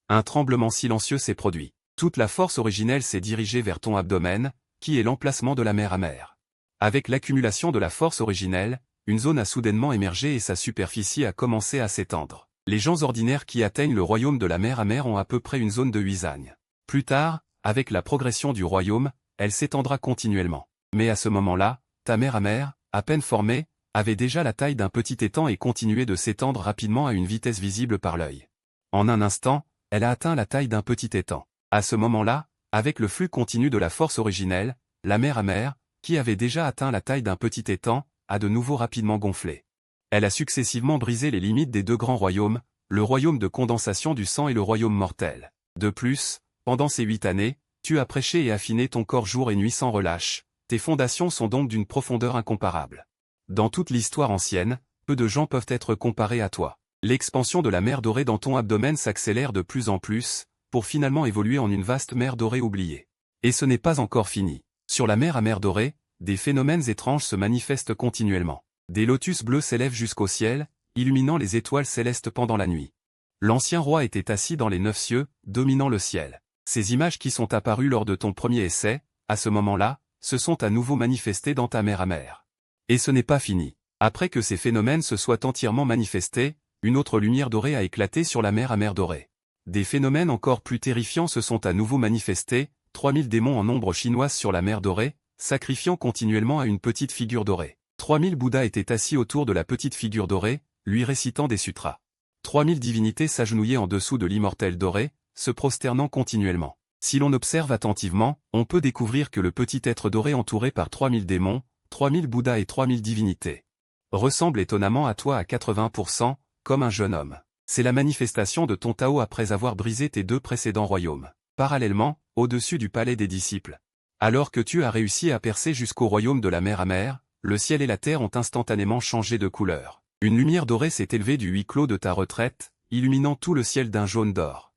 Un tremblement silencieux s'est produit. Toute la force originelle s'est dirigée vers ton abdomen, qui est l'emplacement de la mer amère. Avec l'accumulation de la force originelle, une zone a soudainement émergé et sa superficie a commencé à s'étendre. Les gens ordinaires qui atteignent le royaume de la mer amère ont à peu près une zone de huisagne. Plus tard, avec la progression du royaume, elle s'étendra continuellement. Mais à ce moment-là, ta mer amère, à peine formée, avait déjà la taille d'un petit étang et continuait de s'étendre rapidement à une vitesse visible par l'œil. En un instant, elle a atteint la taille d'un petit étang. À ce moment-là, avec le flux continu de la force originelle, la mer amère, qui avait déjà atteint la taille d'un petit étang, a de nouveau rapidement gonflé. Elle a successivement brisé les limites des 2 grands royaumes, le royaume de condensation du sang et le royaume mortel. De plus, pendant ces 8 années, Tu as prêché et affiné ton corps jour et nuit sans relâche, tes fondations sont donc d'une profondeur incomparable. Dans toute l'histoire ancienne, peu de gens peuvent être comparés à toi. L'expansion de la mer dorée dans ton abdomen s'accélère de plus en plus, pour finalement évoluer en une vaste mer dorée oubliée. Et ce n'est pas encore fini. Sur la mer à mer dorée, des phénomènes étranges se manifestent continuellement. Des lotus bleus s'élèvent jusqu'au ciel, illuminant les étoiles célestes pendant la nuit. L'ancien roi était assis dans les 9 cieux, dominant le ciel. Ces images qui sont apparues lors de ton premier essai, à ce moment-là, se sont à nouveau manifestées dans ta mer à mer. Et ce n'est pas fini. Après que ces phénomènes se soient entièrement manifestés, une autre lumière dorée a éclaté sur la mer à mer dorée. Des phénomènes encore plus terrifiants se sont à nouveau manifestés, 3000 démons en nombre chinoise sur la mer dorée, sacrifiant continuellement à une petite figure dorée. 3000 Bouddhas étaient assis autour de la petite figure dorée, lui récitant des sutras. 3000 divinités s'agenouillaient en dessous de l'immortel doré, se prosternant continuellement. Si l'on observe attentivement, on peut découvrir que le petit être doré entouré par 3000 démons, 3000 Bouddhas et 3000 divinités ressemble étonnamment à toi à 80%, comme un jeune homme. C'est la manifestation de ton Tao après avoir brisé tes 2 précédents royaumes. Parallèlement, au-dessus du palais des disciples. Alors que tu as réussi à percer jusqu'au royaume de la mer à mer, le ciel et la terre ont instantanément changé de couleur. Une lumière dorée s'est élevée du huis clos de ta retraite, illuminant tout le ciel d'un jaune d'or.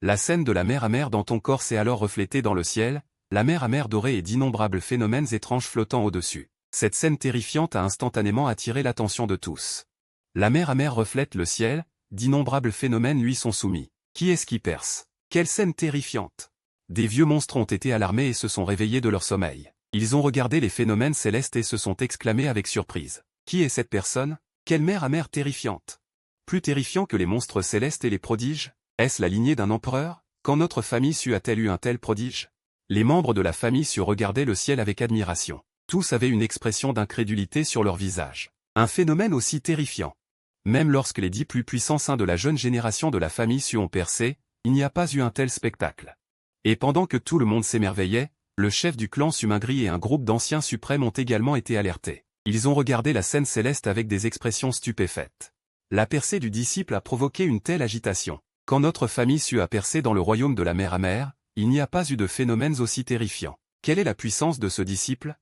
La scène de la mer à mer dans ton corps s'est alors reflétée dans le ciel, la mer à mer dorée et d'innombrables phénomènes étranges flottant au-dessus. Cette scène terrifiante a instantanément attiré l'attention de tous. La mer à mer reflète le ciel, d'innombrables phénomènes lui sont soumis. Qui est-ce qui perce? Quelle scène terrifiante! Des vieux monstres ont été alarmés et se sont réveillés de leur sommeil. Ils ont regardé les phénomènes célestes et se sont exclamés avec surprise. Qui est cette personne? Quelle mer à mer terrifiante! Plus terrifiant que les monstres célestes et les prodiges? Est-ce la lignée d'un empereur? Quand notre famille Su a-t-elle eu un tel prodige? Les membres de la famille Su regardaient le ciel avec admiration. Tous avaient une expression d'incrédulité sur leur visage. Un phénomène aussi terrifiant. Même lorsque les 10 plus puissants saints de la jeune génération de la famille Su ont percé, il n'y a pas eu un tel spectacle. Et pendant que tout le monde s'émerveillait, le chef du clan Sumingri et un groupe d'anciens suprêmes ont également été alertés. Ils ont regardé la scène céleste avec des expressions stupéfaites. La percée du disciple a provoqué une telle agitation. Quand notre famille Su a percé dans le royaume de la mer à mer, il n'y a pas eu de phénomènes aussi terrifiants. Quelle est la puissance de ce disciple?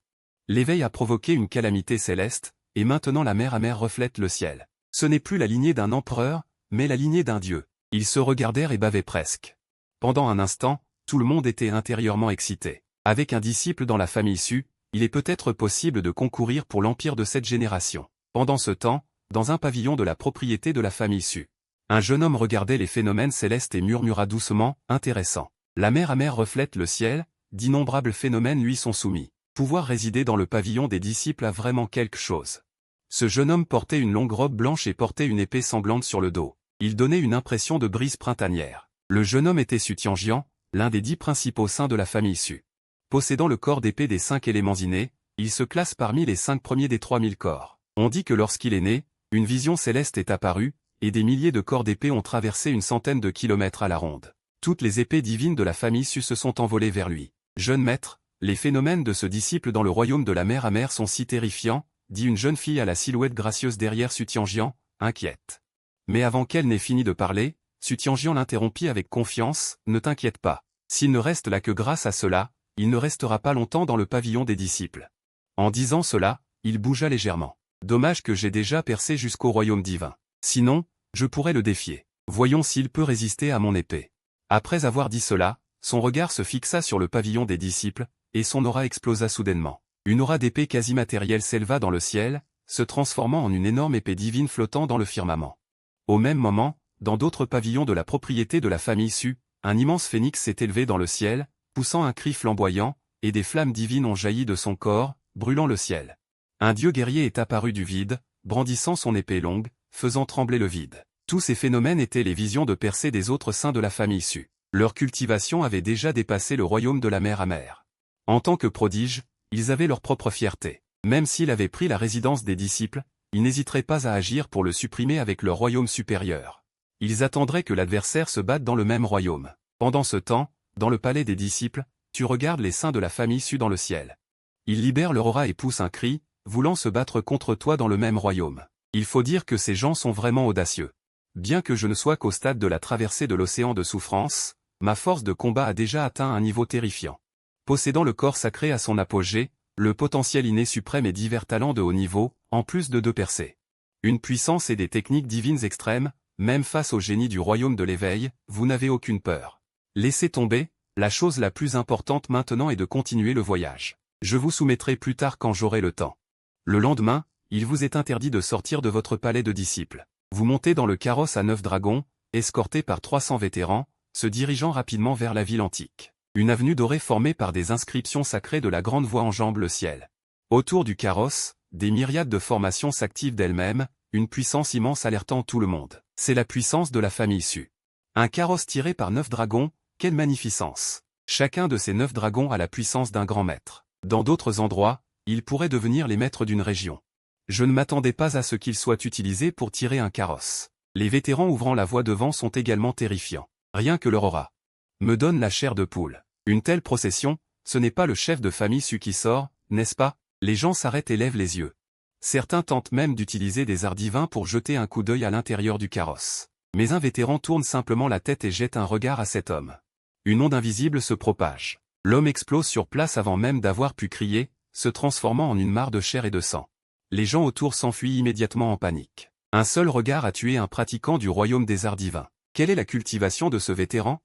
L'éveil a provoqué une calamité céleste, et maintenant la mer à mer reflète le ciel. Ce n'est plus la lignée d'un empereur, mais la lignée d'un dieu. Ils se regardèrent et bavaient presque. Pendant un instant, tout le monde était intérieurement excité. Avec un disciple dans la famille Su, il est peut-être possible de concourir pour l'empire de cette génération. Pendant ce temps, dans un pavillon de la propriété de la famille Su, un jeune homme regardait les phénomènes célestes et murmura doucement, intéressant. La mer à mer reflète le ciel, d'innombrables phénomènes lui sont soumis. Pouvoir résider dans le pavillon des disciples a vraiment quelque chose. Ce jeune homme portait une longue robe blanche et portait une épée sanglante sur le dos. Il donnait une impression de brise printanière. Le jeune homme était Su Tianjian, l'un des 10 principaux saints de la famille Su. Possédant le corps d'épée des 5 éléments innés, il se classe parmi les 5 premiers des 3000 corps. On dit que lorsqu'il est né, une vision céleste est apparue, et des milliers de corps d'épée ont traversé une centaine de kilomètres à la ronde. Toutes les épées divines de la famille Su se sont envolées vers lui. Jeune maître, les phénomènes de ce disciple dans le royaume de la mer à mer sont si terrifiants, dit une jeune fille à la silhouette gracieuse derrière Su Tianjian, inquiète. Mais avant qu'elle n'ait fini de parler, Su Tianjian l'interrompit avec confiance, ne t'inquiète pas. S'il ne reste là que grâce à cela, il ne restera pas longtemps dans le pavillon des disciples. En disant cela, il bougea légèrement. Dommage que j'ai déjà percé jusqu'au royaume divin. Sinon, je pourrais le défier. Voyons s'il peut résister à mon épée. Après avoir dit cela, son regard se fixa sur le pavillon des disciples, et son aura explosa soudainement. Une aura d'épée quasi matérielle s'éleva dans le ciel, se transformant en une énorme épée divine flottant dans le firmament. Au même moment, dans d'autres pavillons de la propriété de la famille Su, un immense phénix s'est élevé dans le ciel, poussant un cri flamboyant, et des flammes divines ont jailli de son corps, brûlant le ciel. Un dieu guerrier est apparu du vide, brandissant son épée longue, faisant trembler le vide. Tous ces phénomènes étaient les visions de percée des autres saints de la famille Su. Leur cultivation avait déjà dépassé le royaume de la mer à mer. En tant que prodiges, ils avaient leur propre fierté. Même s'il avait pris la résidence des disciples, ils n'hésiteraient pas à agir pour le supprimer avec leur royaume supérieur. Ils attendraient que l'adversaire se batte dans le même royaume. Pendant ce temps, dans le palais des disciples, tu regardes les saints de la famille Su dans le ciel. Ils libèrent leur aura et poussent un cri, voulant se battre contre toi dans le même royaume. Il faut dire que ces gens sont vraiment audacieux. Bien que je ne sois qu'au stade de la traversée de l'océan de souffrance, ma force de combat a déjà atteint un niveau terrifiant. Possédant le corps sacré à son apogée, le potentiel inné suprême et divers talents de haut niveau, en plus de 2 percées. Une puissance et des techniques divines extrêmes, même face au génie du royaume de l'éveil, vous n'avez aucune peur. Laissez tomber, la chose la plus importante maintenant est de continuer le voyage. Je vous soumettrai plus tard quand j'aurai le temps. Le lendemain, il vous est interdit de sortir de votre palais de disciples. Vous montez dans le carrosse à 9 dragons, escorté par 300 vétérans, se dirigeant rapidement vers la ville antique. Une avenue dorée formée par des inscriptions sacrées de la grande voie enjambe le ciel. Autour du carrosse, des myriades de formations s'activent d'elles-mêmes, une puissance immense alertant tout le monde. C'est la puissance de la famille Su. Un carrosse tiré par 9 dragons, quelle magnificence! Chacun de ces 9 dragons a la puissance d'un grand maître. Dans d'autres endroits, ils pourraient devenir les maîtres d'une région. Je ne m'attendais pas à ce qu'ils soient utilisés pour tirer un carrosse. Les vétérans ouvrant la voie devant sont également terrifiants. Rien que leur aura me donne la chair de poule. Une telle procession, ce n'est pas le chef de famille Su qui sort, n'est-ce pas? Les gens s'arrêtent et lèvent les yeux. Certains tentent même d'utiliser des arts divins pour jeter un coup d'œil à l'intérieur du carrosse. Mais un vétéran tourne simplement la tête et jette un regard à cet homme. Une onde invisible se propage. L'homme explose sur place avant même d'avoir pu crier, se transformant en une mare de chair et de sang. Les gens autour s'enfuient immédiatement en panique. Un seul regard a tué un pratiquant du royaume des arts divins. Quelle est la cultivation de ce vétéran?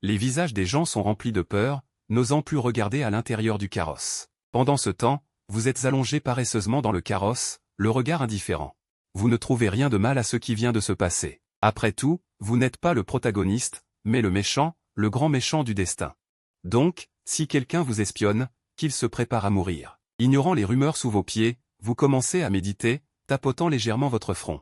Les visages des gens sont remplis de peur, n'osant plus regarder à l'intérieur du carrosse. Pendant ce temps, vous êtes allongé paresseusement dans le carrosse, le regard indifférent. Vous ne trouvez rien de mal à ce qui vient de se passer. Après tout, vous n'êtes pas le protagoniste, mais le méchant, le grand méchant du destin. Donc, si quelqu'un vous espionne, qu'il se prépare à mourir. Ignorant les rumeurs sous vos pieds, vous commencez à méditer, tapotant légèrement votre front.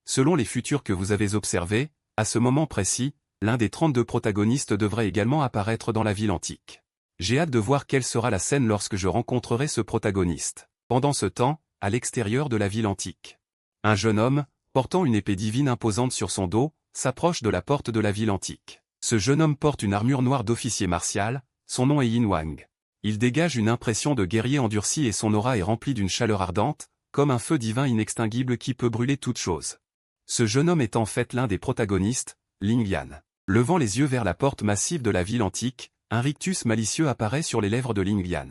Selon les futurs que vous avez observés, à ce moment précis, l'un des 32 protagonistes devrait également apparaître dans la ville antique. J'ai hâte de voir quelle sera la scène lorsque je rencontrerai ce protagoniste. Pendant ce temps, à l'extérieur de la ville antique. Un jeune homme, portant une épée divine imposante sur son dos, s'approche de la porte de la ville antique. Ce jeune homme porte une armure noire d'officier martial, son nom est Yin Wang. Il dégage une impression de guerrier endurci et son aura est remplie d'une chaleur ardente, comme un feu divin inextinguible qui peut brûler toute chose. Ce jeune homme est en fait l'un des protagonistes, Ling Yan. Levant les yeux vers la porte massive de la ville antique, un rictus malicieux apparaît sur les lèvres de Ling Yan.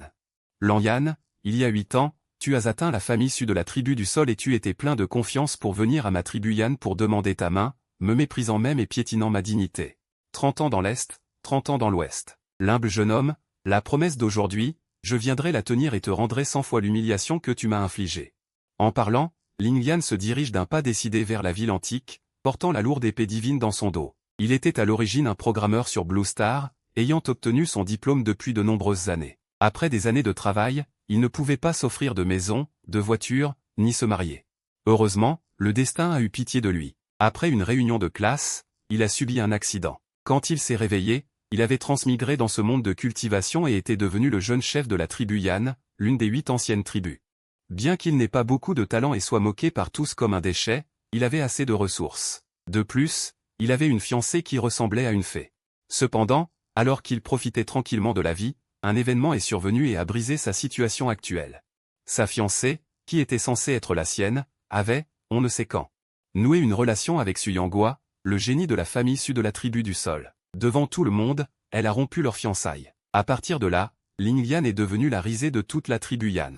Lang Yan, il y a 8 ans, tu as atteint la famille Su de la tribu du sol et tu étais plein de confiance pour venir à ma tribu Yan pour demander ta main, me méprisant même et piétinant ma dignité. 30 ans dans l'Est, 30 ans dans l'Ouest. L'humble jeune homme, la promesse d'aujourd'hui, je viendrai la tenir et te rendrai 100 fois l'humiliation que tu m'as infligée. En parlant, Ling Yan se dirige d'un pas décidé vers la ville antique, portant la lourde épée divine dans son dos. Il était à l'origine un programmeur sur Blue Star, ayant obtenu son diplôme depuis de nombreuses années. Après des années de travail, il ne pouvait pas s'offrir de maison, de voiture, ni se marier. Heureusement, le destin a eu pitié de lui. Après une réunion de classe, il a subi un accident. Quand il s'est réveillé, il avait transmigré dans ce monde de cultivation et était devenu le jeune chef de la tribu Yan, l'une des 8 anciennes tribus. Bien qu'il n'ait pas beaucoup de talent et soit moqué par tous comme un déchet, il avait assez de ressources. De plus, il avait une fiancée qui ressemblait à une fée. Cependant, alors qu'il profitait tranquillement de la vie, un événement est survenu et a brisé sa situation actuelle. Sa fiancée, qui était censée être la sienne, avait, on ne sait quand, noué une relation avec Su Yangua, le génie de la famille Su de la tribu du sol. Devant tout le monde, elle a rompu leur fiançailles. À partir de là, Ling Yan est devenue la risée de toute la tribu Yan.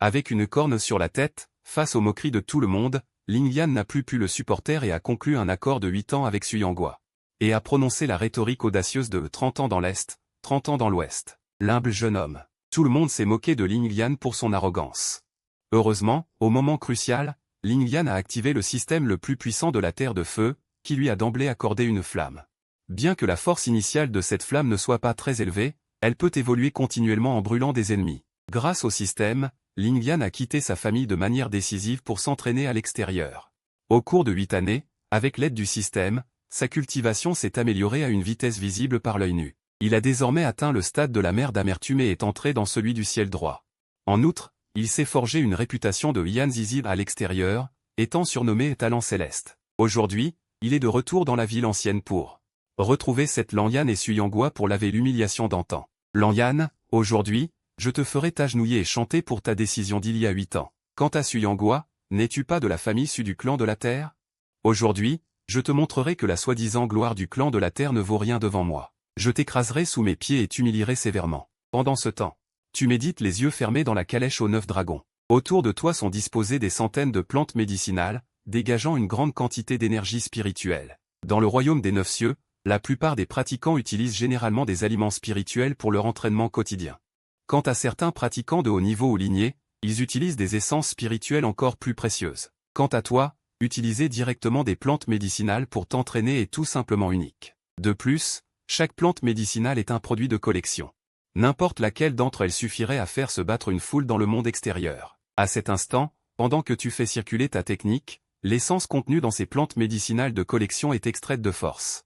Avec une corne sur la tête, face aux moqueries de tout le monde, Ling Yan n'a plus pu le supporter et a conclu un accord de 8 ans avec Su Yangua. Et a prononcé la rhétorique audacieuse de 30 ans dans l'Est, 30 ans dans l'Ouest. L'humble jeune homme. Tout le monde s'est moqué de Ling Yan pour son arrogance. Heureusement, au moment crucial, Ling Yan a activé le système le plus puissant de la Terre de Feu, qui lui a d'emblée accordé une flamme. Bien que la force initiale de cette flamme ne soit pas très élevée, elle peut évoluer continuellement en brûlant des ennemis. Grâce au système, Ling Yan a quitté sa famille de manière décisive pour s'entraîner à l'extérieur. Au cours de 8 années, avec l'aide du système, sa cultivation s'est améliorée à une vitesse visible par l'œil nu. Il a désormais atteint le stade de la mer d'amertume et est entré dans celui du ciel droit. En outre, il s'est forgé une réputation de Yan Zizi à l'extérieur, étant surnommé Talent Céleste. Aujourd'hui, il est de retour dans la ville ancienne pour retrouver cette Lang Yan et Su Yangua pour laver l'humiliation d'antan. Lang Yan, aujourd'hui, je te ferai t'agenouiller et chanter pour ta décision d'il y a 8 ans. Quant à Su Yangua, n'es-tu pas de la famille Su du clan de la Terre? Aujourd'hui, je te montrerai que la soi-disant gloire du clan de la Terre ne vaut rien devant moi. Je t'écraserai sous mes pieds et t'humilierai sévèrement. Pendant ce temps, tu médites les yeux fermés dans la calèche aux 9 dragons. Autour de toi sont disposées des centaines de plantes médicinales, dégageant une grande quantité d'énergie spirituelle. Dans le royaume des 9 cieux, la plupart des pratiquants utilisent généralement des aliments spirituels pour leur entraînement quotidien. Quant à certains pratiquants de haut niveau ou lignée, ils utilisent des essences spirituelles encore plus précieuses. Quant à toi, utiliser directement des plantes médicinales pour t'entraîner est tout simplement unique. De plus, chaque plante médicinale est un produit de collection. N'importe laquelle d'entre elles suffirait à faire se battre une foule dans le monde extérieur. À cet instant, pendant que tu fais circuler ta technique, l'essence contenue dans ces plantes médicinales de collection est extraite de force.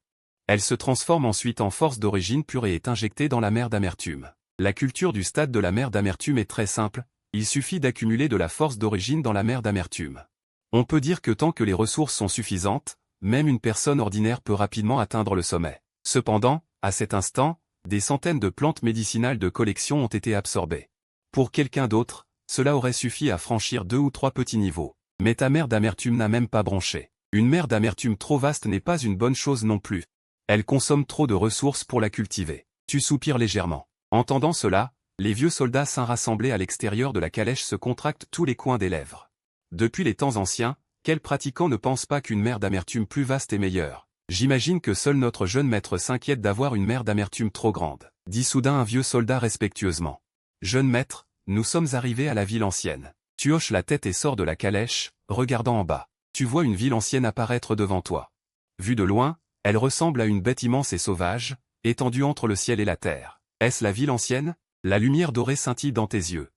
Elle se transforme ensuite en force d'origine pure et est injectée dans la mer d'amertume. La culture du stade de la mer d'amertume est très simple, il suffit d'accumuler de la force d'origine dans la mer d'amertume. On peut dire que tant que les ressources sont suffisantes, même une personne ordinaire peut rapidement atteindre le sommet. Cependant, à cet instant, des centaines de plantes médicinales de collection ont été absorbées. Pour quelqu'un d'autre, cela aurait suffi à franchir 2 ou 3 petits niveaux. Mais ta mer d'amertume n'a même pas bronché. Une mer d'amertume trop vaste n'est pas une bonne chose non plus. Elle consomme trop de ressources pour la cultiver. Tu soupires légèrement. Entendant cela, les vieux soldats saints rassemblés à l'extérieur de la calèche se contractent tous les coins des lèvres. Depuis les temps anciens, quel pratiquant ne pense pas qu'une mer d'amertume plus vaste est meilleure? J'imagine que seul notre jeune maître s'inquiète d'avoir une mer d'amertume trop grande, dit soudain un vieux soldat respectueusement. Jeune maître, nous sommes arrivés à la ville ancienne. Tu hoches la tête et sors de la calèche, regardant en bas. Tu vois une ville ancienne apparaître devant toi. Vue de loin, elle ressemble à une bête immense et sauvage, étendue entre le ciel et la terre. Est-ce la ville ancienne? La lumière dorée scintille dans tes yeux.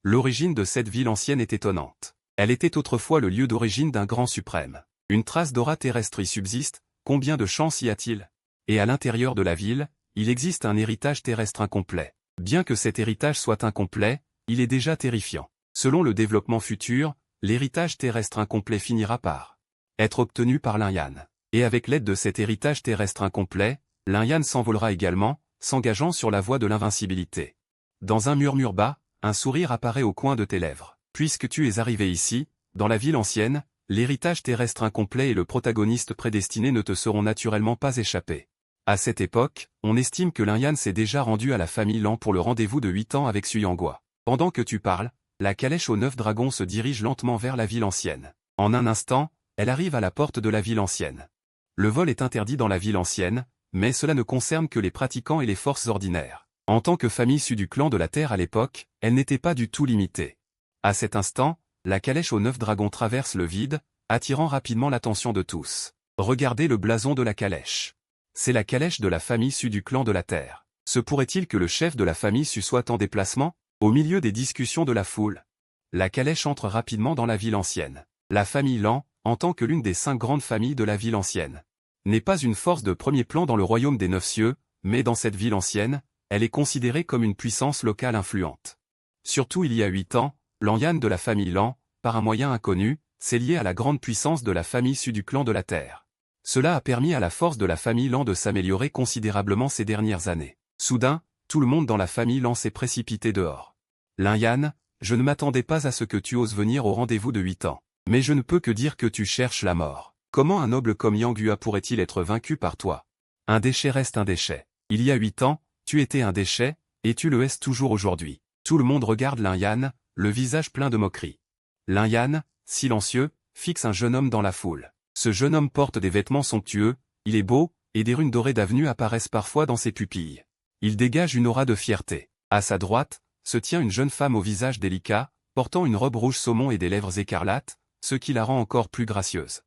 L'origine de cette ville ancienne est étonnante. Elle était autrefois le lieu d'origine d'un grand suprême. Une trace d'aura terrestre y subsiste, combien de chance y a-t-il? Et à l'intérieur de la ville, il existe un héritage terrestre incomplet. Bien que cet héritage soit incomplet, il est déjà terrifiant. Selon le développement futur, l'héritage terrestre incomplet finira par être obtenu par l'Inyan. Et avec l'aide de cet héritage terrestre incomplet, l'Inyan s'envolera également, s'engageant sur la voie de l'invincibilité. Dans un murmure bas, un sourire apparaît au coin de tes lèvres. Puisque tu es arrivé ici, dans la ville ancienne, l'héritage terrestre incomplet et le protagoniste prédestiné ne te seront naturellement pas échappés. À cette époque, on estime que l'Inyan s'est déjà rendu à la famille Lan pour le rendez-vous de 8 ans avec Suyangua. Pendant que tu parles, la calèche aux 9 dragons se dirige lentement vers la ville ancienne. En un instant, elle arrive à la porte de la ville ancienne. Le vol est interdit dans la ville ancienne, mais cela ne concerne que les pratiquants et les forces ordinaires. En tant que famille issue du clan de la Terre à l'époque, elle n'était pas du tout limitée. À cet instant, la calèche aux 9 dragons traverse le vide, attirant rapidement l'attention de tous. Regardez le blason de la calèche. C'est la calèche de la famille issue du clan de la Terre. Se pourrait-il que le chef de la famille issue soit en déplacement? Au milieu des discussions de la foule, la calèche entre rapidement dans la ville ancienne. La famille Lan, en tant que l'une des 5 grandes familles de la ville ancienne, n'est pas une force de premier plan dans le royaume des 9 cieux, mais dans cette ville ancienne, elle est considérée comme une puissance locale influente. Surtout il y a 8 ans, l'Anyan de la famille Lan, par un moyen inconnu, s'est lié à la grande puissance de la famille issue du clan de la Terre. Cela a permis à la force de la famille Lan de s'améliorer considérablement ces dernières années. Soudain, tout le monde dans la famille Lan s'est précipité dehors. L'Inyan, je ne m'attendais pas à ce que tu oses venir au rendez-vous de 8 ans. Mais je ne peux que dire que tu cherches la mort. Comment un noble comme Yang Hua pourrait-il être vaincu par toi? Un déchet reste un déchet. Il y a 8 ans, tu étais un déchet, et tu le es toujours aujourd'hui. Tout le monde regarde l'Inyan, le visage plein de moquerie. L'Inyan, silencieux, fixe un jeune homme dans la foule. Ce jeune homme porte des vêtements somptueux, il est beau, et des runes dorées d'avenue apparaissent parfois dans ses pupilles. Il dégage une aura de fierté. À sa droite, se tient une jeune femme au visage délicat, portant une robe rouge saumon et des lèvres écarlates, ce qui la rend encore plus gracieuse.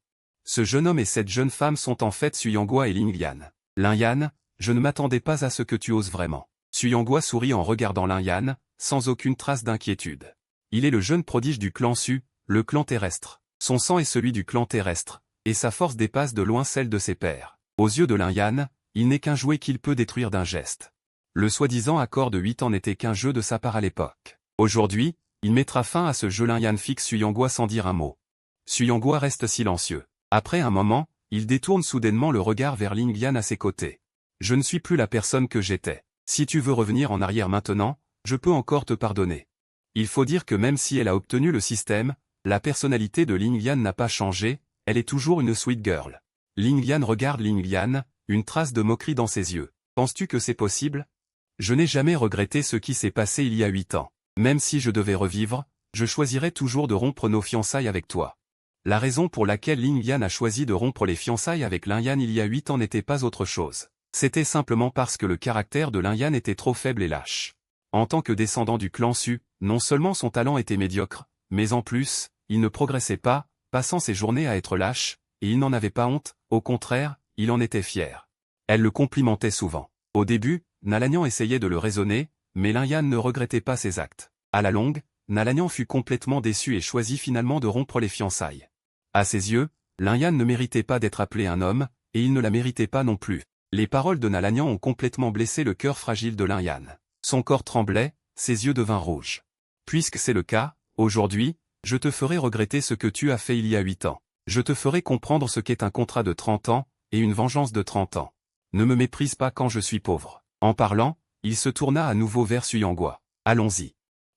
Ce jeune homme et cette jeune femme sont en fait Suyangua et Lingyan. L'Inyan, je ne m'attendais pas à ce que tu oses vraiment. Suyangua sourit en regardant l'Inyan, sans aucune trace d'inquiétude. Il est le jeune prodige du clan Su, le clan terrestre. Son sang est celui du clan terrestre, et sa force dépasse de loin celle de ses pairs. Aux yeux de l'Inyan, il n'est qu'un jouet qu'il peut détruire d'un geste. Le soi-disant accord de 8 ans n'était qu'un jeu de sa part à l'époque. Aujourd'hui, il mettra fin à ce jeu. L'Inyan fixe Suyangua sans dire un mot. Suyangua reste silencieux. Après un moment, il détourne soudainement le regard vers Lingyan à ses côtés. Je ne suis plus la personne que j'étais. Si tu veux revenir en arrière maintenant, je peux encore te pardonner. Il faut dire que même si elle a obtenu le système, la personnalité de Lingyan n'a pas changé, elle est toujours une sweet girl. Lingyan regarde Lingyan, une trace de moquerie dans ses yeux. Penses-tu que c'est possible? Je n'ai jamais regretté ce qui s'est passé il y a 8 ans. Même si je devais revivre, je choisirais toujours de rompre nos fiançailles avec toi. La raison pour laquelle Ling Yan a choisi de rompre les fiançailles avec Lin Yan il y a 8 ans n'était pas autre chose. C'était simplement parce que le caractère de Lin Yan était trop faible et lâche. En tant que descendant du clan Su, non seulement son talent était médiocre, mais en plus, il ne progressait pas, passant ses journées à être lâche, et il n'en avait pas honte, au contraire, il en était fier. Elle le complimentait souvent. Au début, Nalagnan essayait de le raisonner, mais Lin Yan ne regrettait pas ses actes. À la longue, Nalagnan fut complètement déçu et choisit finalement de rompre les fiançailles. À ses yeux, Lin Yan ne méritait pas d'être appelé un homme, et il ne la méritait pas non plus. Les paroles de Nalagnan ont complètement blessé le cœur fragile de Lin Yan. Son corps tremblait, ses yeux devinrent rouges. Puisque c'est le cas, aujourd'hui, je te ferai regretter ce que tu as fait il y a 8 ans. Je te ferai comprendre ce qu'est un contrat de 30 ans, et une vengeance de 30 ans. Ne me méprise pas quand je suis pauvre. En parlant, il se tourna à nouveau vers Suyangua. Allons-y.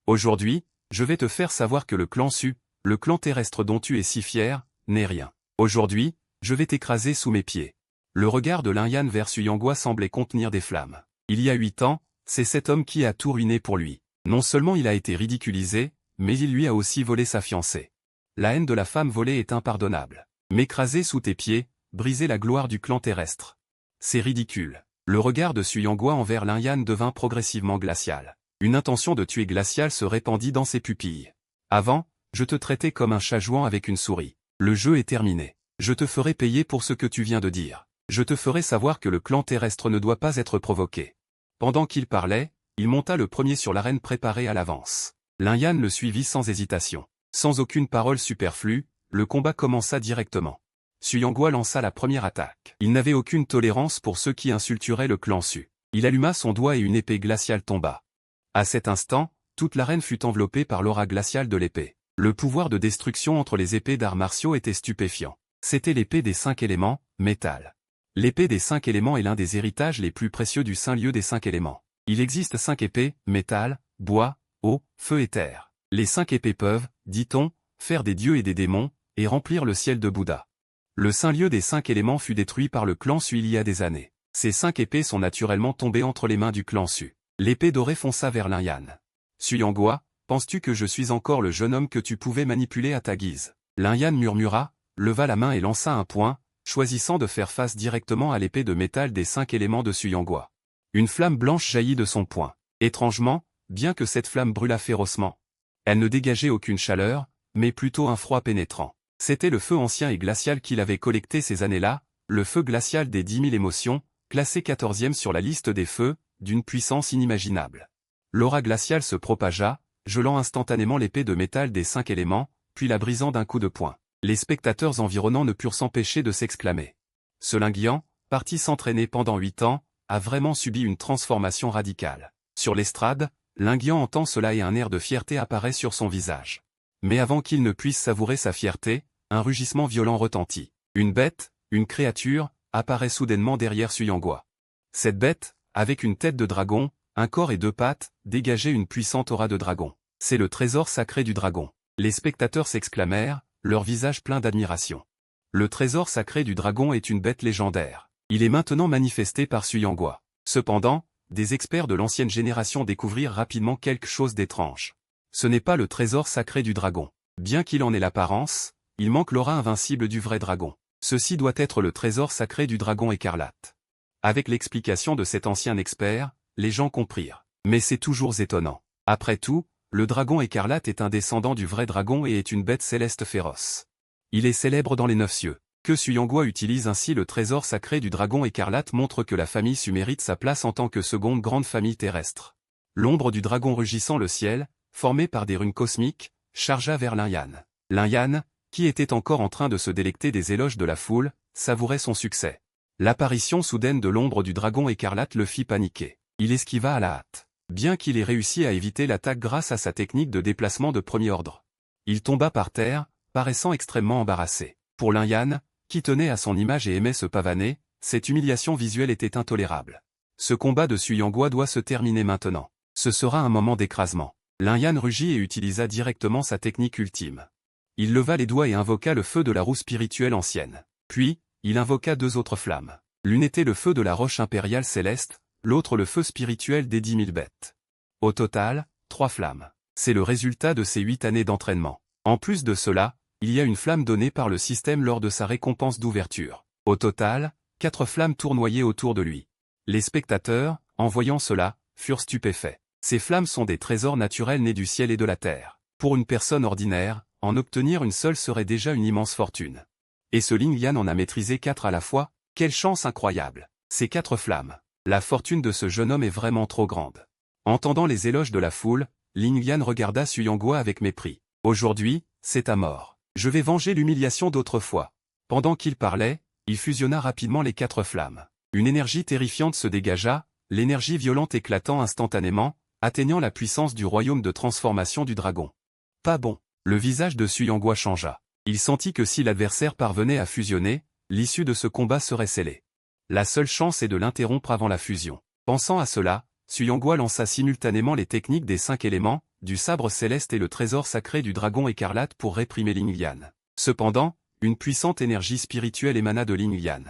Aujourd'hui, je vais te faire savoir que le clan Su, le clan terrestre dont tu es si fier, n'est rien. Aujourd'hui, je vais t'écraser sous mes pieds. Le regard de Lin Yan vers Suyangua semblait contenir des flammes. Il y a 8 ans, c'est cet homme qui a tout ruiné pour lui. Non seulement il a été ridiculisé, mais il lui a aussi volé sa fiancée. La haine de la femme volée est impardonnable. M'écraser sous tes pieds, briser la gloire du clan terrestre. C'est ridicule. Le regard de Suyangua envers Lin Yan devint progressivement glacial. Une intention de tuer glaciale se répandit dans ses pupilles. Avant, je te traitais comme un chat jouant avec une souris. Le jeu est terminé. Je te ferai payer pour ce que tu viens de dire. Je te ferai savoir que le clan terrestre ne doit pas être provoqué. Pendant qu'il parlait, il monta le premier sur l'arène préparée à l'avance. Lin Yan le suivit sans hésitation. Sans aucune parole superflue, le combat commença directement. Suyangua lança la première attaque. Il n'avait aucune tolérance pour ceux qui insulteraient le clan Su. Il alluma son doigt et une épée glaciale tomba. À cet instant, toute l'arène fut enveloppée par l'aura glaciale de l'épée. Le pouvoir de destruction entre les épées d'arts martiaux était stupéfiant. C'était l'épée des 5 éléments, métal. L'épée des 5 éléments est l'un des héritages les plus précieux du saint lieu des 5 éléments. Il existe 5 épées, métal, bois, eau, feu et terre. Les 5 épées peuvent, dit-on, faire des dieux et des démons, et remplir le ciel de Bouddha. Le saint lieu des 5 éléments fut détruit par le clan Su il y a des années. Ces 5 épées sont naturellement tombées entre les mains du clan Su. L'épée dorée fonça vers Lin Yan. Suyangua, penses-tu que je suis encore le jeune homme que tu pouvais manipuler à ta guise? Lin Yan murmura, leva la main et lança un poing, choisissant de faire face directement à l'épée de métal des 5 éléments de Suyangua. Une flamme blanche jaillit de son poing. Étrangement, bien que cette flamme brûlât férocement, elle ne dégageait aucune chaleur, mais plutôt un froid pénétrant. C'était le feu ancien et glacial qu'il avait collecté ces années-là, le feu glacial des 10 000 émotions, classé 14e sur la liste des feux, d'une puissance inimaginable. L'aura glaciale se propagea, gelant instantanément l'épée de métal des 5 éléments, puis la brisant d'un coup de poing. Les spectateurs environnants ne purent s'empêcher de s'exclamer. Ce Lin Yan, parti s'entraîner pendant 8 ans, a vraiment subi une transformation radicale. Sur l'estrade, Lin Yan entend cela et un air de fierté apparaît sur son visage. Mais avant qu'il ne puisse savourer sa fierté, un rugissement violent retentit. Une bête, une créature, apparaît soudainement derrière Suyangua. Cette bête, avec une tête de dragon, un corps et 2 pattes, dégageait une puissante aura de dragon. C'est le trésor sacré du dragon. Les spectateurs s'exclamèrent, leur visage plein d'admiration. Le trésor sacré du dragon est une bête légendaire. Il est maintenant manifesté par Suyangua. Cependant, des experts de l'ancienne génération découvrirent rapidement quelque chose d'étrange. Ce n'est pas le trésor sacré du dragon. Bien qu'il en ait l'apparence, il manque l'aura invincible du vrai dragon. Ceci doit être le trésor sacré du dragon écarlate. Avec l'explication de cet ancien expert, les gens comprirent. Mais c'est toujours étonnant. Après tout, le dragon écarlate est un descendant du vrai dragon et est une bête céleste féroce. Il est célèbre dans les 9 cieux. Que Suyangua utilise ainsi le trésor sacré du dragon écarlate montre que la famille Su mérite sa place en tant que seconde grande famille terrestre. L'ombre du dragon rugissant le ciel, formée par des runes cosmiques, chargea vers Lin Yan. Lin Yan, qui était encore en train de se délecter des éloges de la foule, savourait son succès. L'apparition soudaine de l'ombre du dragon écarlate le fit paniquer. Il esquiva à la hâte. Bien qu'il ait réussi à éviter l'attaque grâce à sa technique de déplacement de premier ordre, il tomba par terre, paraissant extrêmement embarrassé. Pour Lin Yan, qui tenait à son image et aimait se pavaner, cette humiliation visuelle était intolérable. Ce combat de Suyangua doit se terminer maintenant. Ce sera un moment d'écrasement. Lin Yan rugit et utilisa directement sa technique ultime. Il leva les doigts et invoqua le feu de la roue spirituelle ancienne. Puis, il invoqua 2 autres flammes. L'une était le feu de la roche impériale céleste, l'autre le feu spirituel des 10 000 bêtes. Au total, 3 flammes. C'est le résultat de ces 8 années d'entraînement. En plus de cela, il y a une flamme donnée par le système lors de sa récompense d'ouverture. Au total, 4 flammes tournoyaient autour de lui. Les spectateurs, en voyant cela, furent stupéfaits. Ces flammes sont des trésors naturels nés du ciel et de la terre. Pour une personne ordinaire, en obtenir une seule serait déjà une immense fortune. Et ce Ling Yan en a maîtrisé 4 à la fois, quelle chance incroyable! Ces 4 flammes. La fortune de ce jeune homme est vraiment trop grande. Entendant les éloges de la foule, Ling Yan regarda Su Yonghua avec mépris. Aujourd'hui, c'est à mort. Je vais venger l'humiliation d'autrefois. Pendant qu'il parlait, il fusionna rapidement les 4 flammes. Une énergie terrifiante se dégagea, l'énergie violente éclatant instantanément, atteignant la puissance du royaume de transformation du dragon. Pas bon. Le visage de Su Yonghua changea. Il sentit que si l'adversaire parvenait à fusionner, l'issue de ce combat serait scellée. La seule chance est de l'interrompre avant la fusion. Pensant à cela, Su Yonghua lança simultanément les techniques des 5 éléments, du sabre céleste et le trésor sacré du dragon écarlate pour réprimer Ling Yan. Cependant, une puissante énergie spirituelle émana de Ling Yan.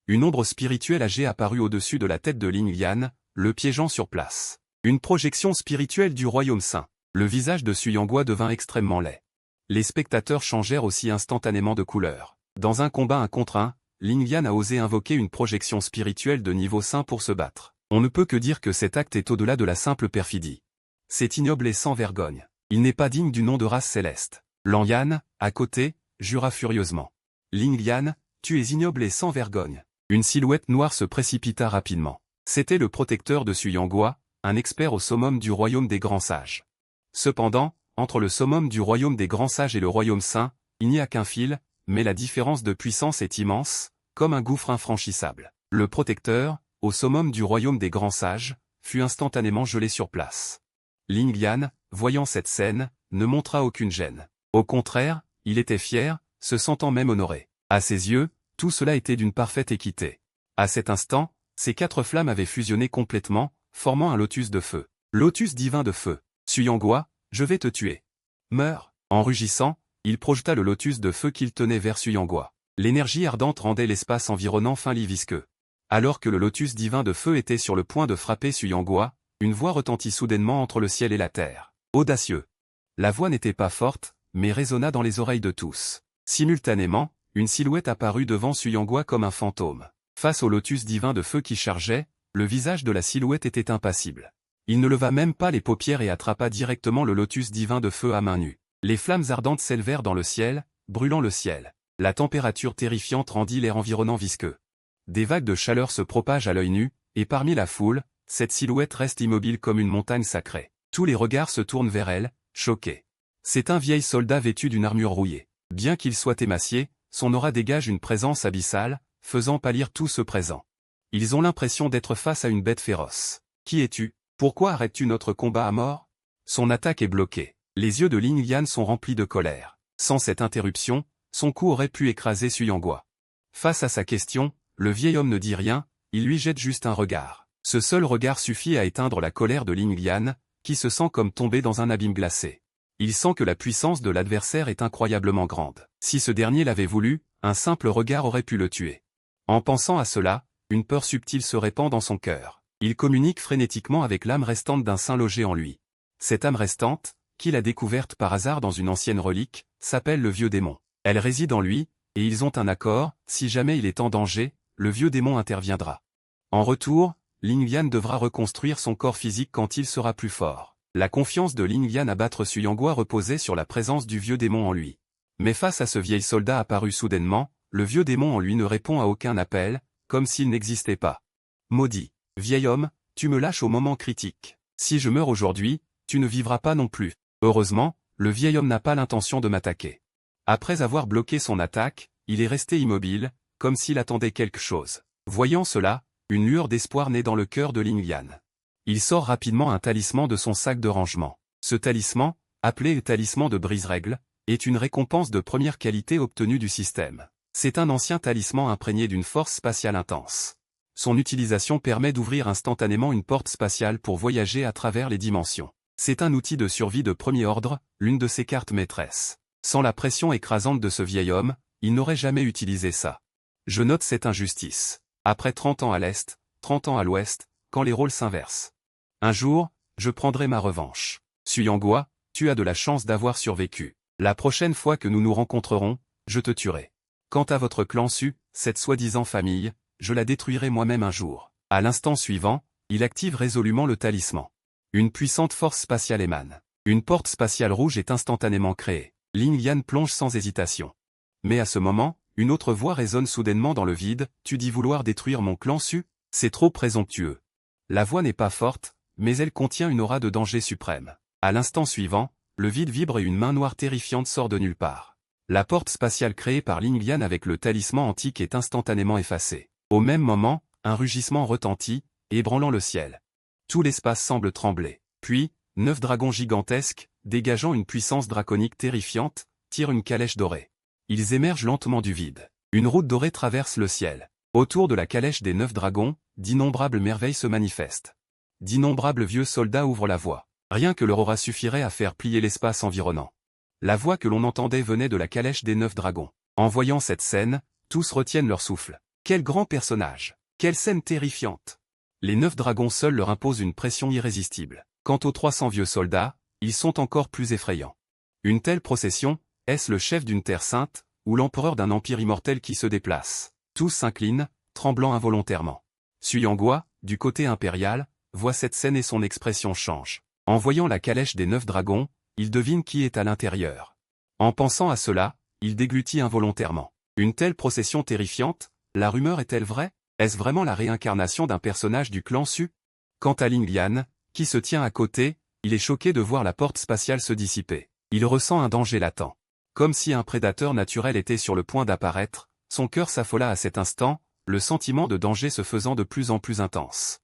Une ombre spirituelle âgée apparut au-dessus de la tête de Ling Yan, le piégeant sur place. Une projection spirituelle du royaume saint. Le visage de Su Yonghua devint extrêmement laid. Les spectateurs changèrent aussi instantanément de couleur. Dans un combat 1 contre 1, Ling Yan a osé invoquer une projection spirituelle de niveau saint pour se battre. On ne peut que dire que cet acte est au-delà de la simple perfidie. C'est ignoble et sans vergogne. Il n'est pas digne du nom de race céleste. Lan Yan, à côté, jura furieusement. Ling Yan, tu es ignoble et sans vergogne. Une silhouette noire se précipita rapidement. C'était le protecteur de Su Yonghua, un expert au summum du royaume des grands sages. Cependant, entre le summum du royaume des grands sages et le royaume saint, il n'y a qu'un fil, mais la différence de puissance est immense, comme un gouffre infranchissable. Le protecteur, au summum du royaume des grands sages, fut instantanément gelé sur place. Ling Yan, voyant cette scène, ne montra aucune gêne. Au contraire, il était fier, se sentant même honoré. À ses yeux, tout cela était d'une parfaite équité. À cet instant, ces 4 flammes avaient fusionné complètement, formant un lotus de feu. Lotus divin de feu. Su Yonghua, je vais te tuer. Meurs. En rugissant, il projeta le lotus de feu qu'il tenait vers Su Yonghua. L'énergie ardente rendait l'espace environnant fin visqueux. Alors que le lotus divin de feu était sur le point de frapper Su Yonghua, une voix retentit soudainement entre le ciel et la terre. Audacieux. La voix n'était pas forte, mais résonna dans les oreilles de tous. Simultanément, une silhouette apparut devant Su Yonghua comme un fantôme. Face au lotus divin de feu qui chargeait, le visage de la silhouette était impassible. Il ne leva même pas les paupières et attrapa directement le lotus divin de feu à main nue. Les flammes ardentes s'élevèrent dans le ciel, brûlant le ciel. La température terrifiante rendit l'air environnant visqueux. Des vagues de chaleur se propagent à l'œil nu, et parmi la foule, cette silhouette reste immobile comme une montagne sacrée. Tous les regards se tournent vers elle, choqués. C'est un vieil soldat vêtu d'une armure rouillée. Bien qu'il soit émacié, son aura dégage une présence abyssale, faisant pâlir tout ce présent. Ils ont l'impression d'être face à une bête féroce. Qui es-tu? Pourquoi arrêtes-tu notre combat à mort? Son attaque est bloquée. Les yeux de Ling Yan sont remplis de colère. Sans cette interruption, son coup aurait pu écraser Su Yonghua. Face à sa question, le vieil homme ne dit rien, il lui jette juste un regard. Ce seul regard suffit à éteindre la colère de Ling Yan, qui se sent comme tombé dans un abîme glacé. Il sent que la puissance de l'adversaire est incroyablement grande. Si ce dernier l'avait voulu, un simple regard aurait pu le tuer. En pensant à cela, une peur subtile se répand dans son cœur. Il communique frénétiquement avec l'âme restante d'un saint logé en lui. Cette âme restante, qu'il a découverte par hasard dans une ancienne relique, s'appelle le vieux démon. Elle réside en lui, et ils ont un accord, si jamais il est en danger, le vieux démon interviendra. En retour, Ling Yan devra reconstruire son corps physique quand il sera plus fort. La confiance de Ling Yan à battre Su Yonghua reposait sur la présence du vieux démon en lui. Mais face à ce vieil soldat apparu soudainement, le vieux démon en lui ne répond à aucun appel, comme s'il n'existait pas. Maudit. Vieil homme, tu me lâches au moment critique. Si je meurs aujourd'hui, tu ne vivras pas non plus. Heureusement, le vieil homme n'a pas l'intention de m'attaquer. Après avoir bloqué son attaque, il est resté immobile, comme s'il attendait quelque chose. Voyant cela, une lueur d'espoir naît dans le cœur de Ling Yan. Il sort rapidement un talisman de son sac de rangement. Ce talisman, appelé le talisman de brise-règle, est une récompense de première qualité obtenue du système. C'est un ancien talisman imprégné d'une force spatiale intense. Son utilisation permet d'ouvrir instantanément une porte spatiale pour voyager à travers les dimensions. C'est un outil de survie de premier ordre, l'une de ses cartes maîtresses. Sans la pression écrasante de ce vieil homme, il n'aurait jamais utilisé ça. Je note cette injustice. Après 30 ans à l'Est, 30 ans à l'Ouest, quand les rôles s'inversent. Un jour, je prendrai ma revanche. Suyangua, tu as de la chance d'avoir survécu. La prochaine fois que nous nous rencontrerons, je te tuerai. Quant à votre clan Su, cette soi-disant famille, je la détruirai moi-même un jour. À l'instant suivant, il active résolument le talisman. Une puissante force spatiale émane. Une porte spatiale rouge est instantanément créée. Ling Yan plonge sans hésitation. Mais à ce moment, une autre voix résonne soudainement dans le vide, « Tu dis vouloir détruire mon clan Su? C'est trop présomptueux. » La voix n'est pas forte, mais elle contient une aura de danger suprême. À l'instant suivant, le vide vibre et une main noire terrifiante sort de nulle part. La porte spatiale créée par Ling Yan avec le talisman antique est instantanément effacée. Au même moment, un rugissement retentit, ébranlant le ciel. Tout l'espace semble trembler. Puis, 9 dragons gigantesques, dégageant une puissance draconique terrifiante, tirent une calèche dorée. Ils émergent lentement du vide. Une route dorée traverse le ciel. Autour de la calèche des 9 dragons, d'innombrables merveilles se manifestent. D'innombrables vieux soldats ouvrent la voie. Rien que leur aura suffirait à faire plier l'espace environnant. La voix que l'on entendait venait de la calèche des 9 dragons. En voyant cette scène, tous retiennent leur souffle. Quel grand personnage! Quelle scène terrifiante! Les 9 dragons seuls leur imposent une pression irrésistible. Quant aux 300 vieux soldats, ils sont encore plus effrayants. Une telle procession, est-ce le chef d'une terre sainte, ou l'empereur d'un empire immortel qui se déplace? Tous s'inclinent, tremblant involontairement. Suyangua, du côté impérial, voit cette scène et son expression change. En voyant la calèche des 9 dragons, il devine qui est à l'intérieur. En pensant à cela, il déglutit involontairement. Une telle procession terrifiante, la rumeur est-elle vraie? Est-ce vraiment la réincarnation d'un personnage du clan Su? Quant à Ling Yan, qui se tient à côté, il est choqué de voir la porte spatiale se dissiper. Il ressent un danger latent. Comme si un prédateur naturel était sur le point d'apparaître, son cœur s'affola à cet instant, le sentiment de danger se faisant de plus en plus intense.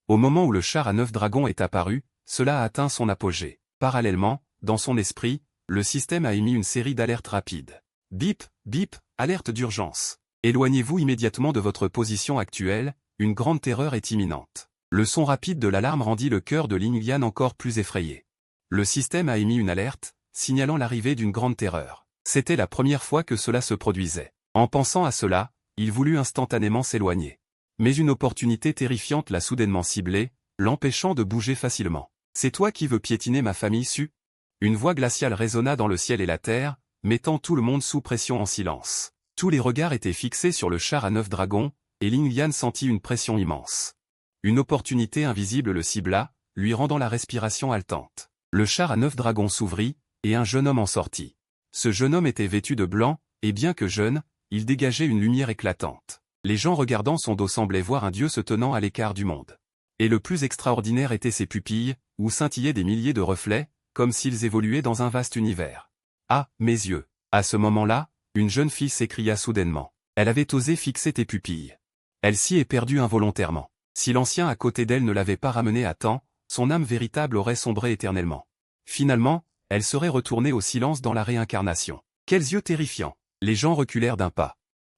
Au moment où le char à 9 dragons est apparu, cela a atteint son apogée. Parallèlement, dans son esprit, le système a émis une série d'alertes rapides. Bip, bip, alerte d'urgence. Éloignez-vous immédiatement de votre position actuelle, une grande terreur est imminente. Le son rapide de l'alarme rendit le cœur de Ling Yan encore plus effrayé. Le système a émis une alerte, signalant l'arrivée d'une grande terreur. C'était la première fois que cela se produisait. En pensant à cela, il voulut instantanément s'éloigner. Mais une opportunité terrifiante l'a soudainement ciblé, l'empêchant de bouger facilement. « C'est toi qui veux piétiner ma famille Su ?» Une voix glaciale résonna dans le ciel et la terre, mettant tout le monde sous pression en silence. Tous les regards étaient fixés sur le char à 9 dragons, et Ling Yan sentit une pression immense. Une opportunité invisible le cibla, lui rendant la respiration haletante. Le char à 9 dragons s'ouvrit, et un jeune homme en sortit. Ce jeune homme était vêtu de blanc, et bien que jeune, il dégageait une lumière éclatante. Les gens regardant son dos semblaient voir un dieu se tenant à l'écart du monde. Et le plus extraordinaire étaient ses pupilles, où scintillaient des milliers de reflets, comme s'ils évoluaient dans un vaste univers. « Ah, mes yeux !» À ce moment-là, une jeune fille s'écria soudainement. Elle avait osé fixer tes pupilles. Elle s'y est perdue involontairement. Si l'ancien à côté d'elle ne l'avait pas ramenée à temps, son âme véritable aurait sombré éternellement. Finalement, elle serait retournée au silence dans la réincarnation. Quels yeux terrifiants! Les gens reculèrent d'un pas.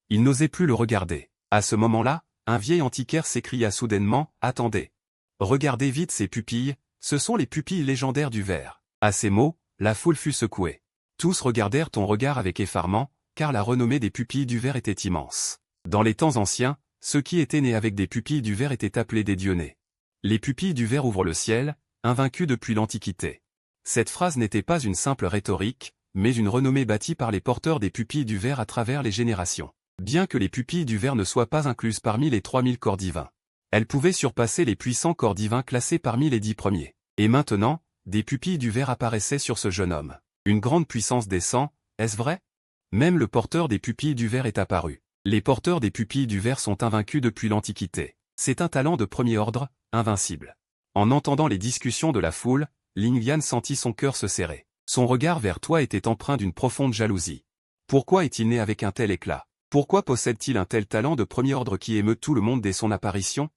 Ils n'osaient plus le regarder. À ce moment-là, un vieil antiquaire s'écria soudainement, « Attendez! Regardez vite ces pupilles, ce sont les pupilles légendaires du ver. » À ces mots, la foule fut secouée. Tous regardèrent ton regard avec effarement, car la renommée des pupilles du ver était immense. Dans les temps anciens, ceux qui étaient nés avec des pupilles du ver étaient appelés des dieux nés. Les pupilles du ver ouvrent le ciel, invaincus depuis l'Antiquité. Cette phrase n'était pas une simple rhétorique, mais une renommée bâtie par les porteurs des pupilles du ver à travers les générations. Bien que les pupilles du ver ne soient pas incluses parmi les 3000 corps divins, elles pouvaient surpasser les puissants corps divins classés parmi les 10 premiers. Et maintenant, des pupilles du ver apparaissaient sur ce jeune homme. Une grande puissance descend, est-ce vrai? Même le porteur des pupilles du ver est apparu. Les porteurs des pupilles du ver sont invaincus depuis l'Antiquité. C'est un talent de premier ordre, invincible. En entendant les discussions de la foule, Ling Yan sentit son cœur se serrer. Son regard vers toi était empreint d'une profonde jalousie. Pourquoi est-il né avec un tel éclat? Pourquoi possède-t-il un tel talent de premier ordre qui émeut tout le monde dès son apparition?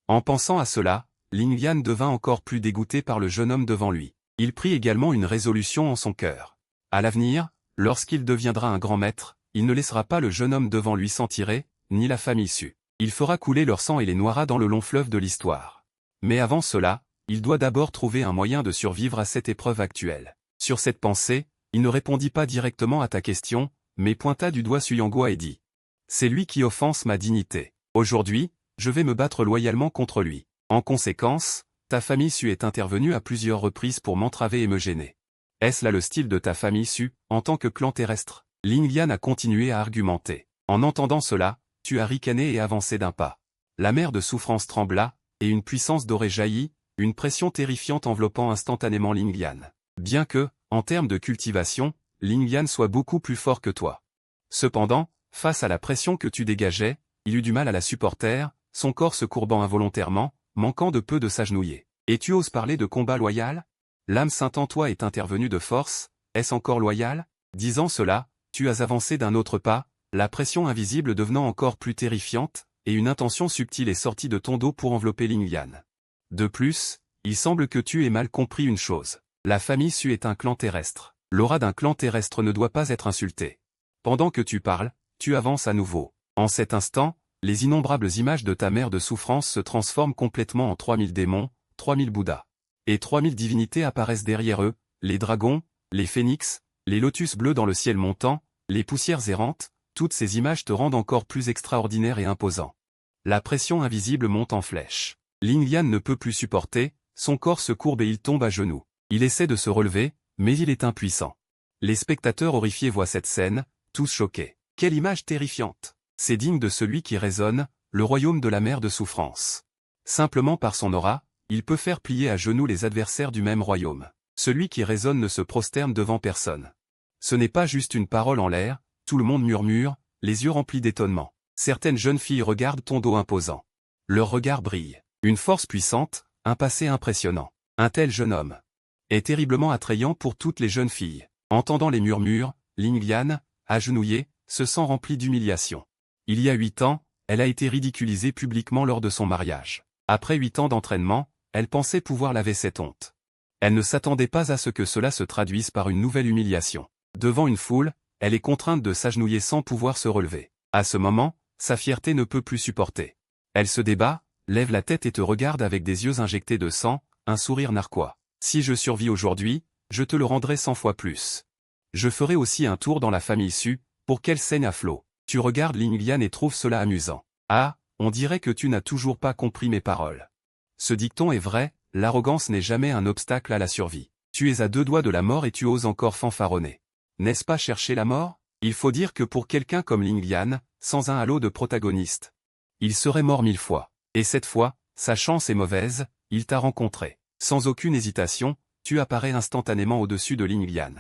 En pensant à cela, Ling Yan devint encore plus dégoûté par le jeune homme devant lui. Il prit également une résolution en son cœur. À l'avenir, lorsqu'il deviendra un grand maître, il ne laissera pas le jeune homme devant lui s'en tirer, ni la famille Su. Il fera couler leur sang et les noiera dans le long fleuve de l'histoire. Mais avant cela, il doit d'abord trouver un moyen de survivre à cette épreuve actuelle. Sur cette pensée, il ne répondit pas directement à ta question, mais pointa du doigt Suyangua et dit : « C'est lui qui offense ma dignité. Aujourd'hui, je vais me battre loyalement contre lui. » En conséquence, ta famille Su est intervenue à plusieurs reprises pour m'entraver et me gêner. Est-ce là le style de ta famille Su, en tant que clan terrestre? Ling Yan a continué à argumenter. En entendant cela, Tu as ricané et avancé d'un pas. La mer de souffrance trembla, et une puissance dorée jaillit, une pression terrifiante enveloppant instantanément Ling Yan. Bien que, en termes de cultivation, Ling Yan soit beaucoup plus fort que toi. Cependant, face à la pression que tu dégageais, il eut du mal à la supporter, son corps se courbant involontairement, manquant de peu de s'agenouiller. Et tu oses parler de combat loyal? L'âme sainte en toi est intervenue de force, est-ce encore loyal? Disant cela, tu as avancé d'un autre pas, la pression invisible devenant encore plus terrifiante, et une intention subtile est sortie de ton dos pour envelopper Ling Yan. De plus, il semble que tu aies mal compris une chose. La famille Su est un clan terrestre. L'aura d'un clan terrestre ne doit pas être insultée. Pendant que tu parles, tu avances à nouveau. En cet instant, les innombrables images de ta mère de souffrance se transforment complètement en 3000 démons, 3000 Bouddhas. Et 3000 divinités apparaissent derrière eux, les dragons, les phénix, les lotus bleus dans le ciel montant, les poussières errantes, toutes ces images te rendent encore plus extraordinaire et imposant. La pression invisible monte en flèche. Ling Yan ne peut plus supporter, son corps se courbe et il tombe à genoux. Il essaie de se relever, mais il est impuissant. Les spectateurs horrifiés voient cette scène, tous choqués. Quelle image terrifiante! C'est digne de celui qui résonne, le royaume de la mer de souffrance. Simplement par son aura, il peut faire plier à genoux les adversaires du même royaume. Celui qui résonne ne se prosterne devant personne. Ce n'est pas juste une parole en l'air, tout le monde murmure, les yeux remplis d'étonnement. Certaines jeunes filles regardent ton dos imposant. Leur regard brille. Une force puissante, un passé impressionnant. Un tel jeune homme est terriblement attrayant pour toutes les jeunes filles. Entendant les murmures, Ling Yan, agenouillée, se sent remplie d'humiliation. Il y a 8 ans, elle a été ridiculisée publiquement lors de son mariage. Après 8 ans d'entraînement, elle pensait pouvoir laver cette honte. Elle ne s'attendait pas à ce que cela se traduise par une nouvelle humiliation. Devant une foule, elle est contrainte de s'agenouiller sans pouvoir se relever. À ce moment, sa fierté ne peut plus supporter. Elle se débat, lève la tête et te regarde avec des yeux injectés de sang, un sourire narquois. Si je survis aujourd'hui, je te le rendrai 100 fois plus. Je ferai aussi un tour dans la famille Su, pour qu'elle saigne à flot. Tu regardes Ling Yan et trouves cela amusant. Ah, on dirait que tu n'as toujours pas compris mes paroles. Ce dicton est vrai, l'arrogance n'est jamais un obstacle à la survie. Tu es à 2 doigts de la mort et tu oses encore fanfaronner. N'est-ce pas chercher la mort? Il faut dire que pour quelqu'un comme Ling Yan, sans un halo de protagoniste, il serait mort 1000 fois. Et cette fois, sa chance est mauvaise, il t'a rencontré. Sans aucune hésitation, tu apparais instantanément au-dessus de Ling Yan.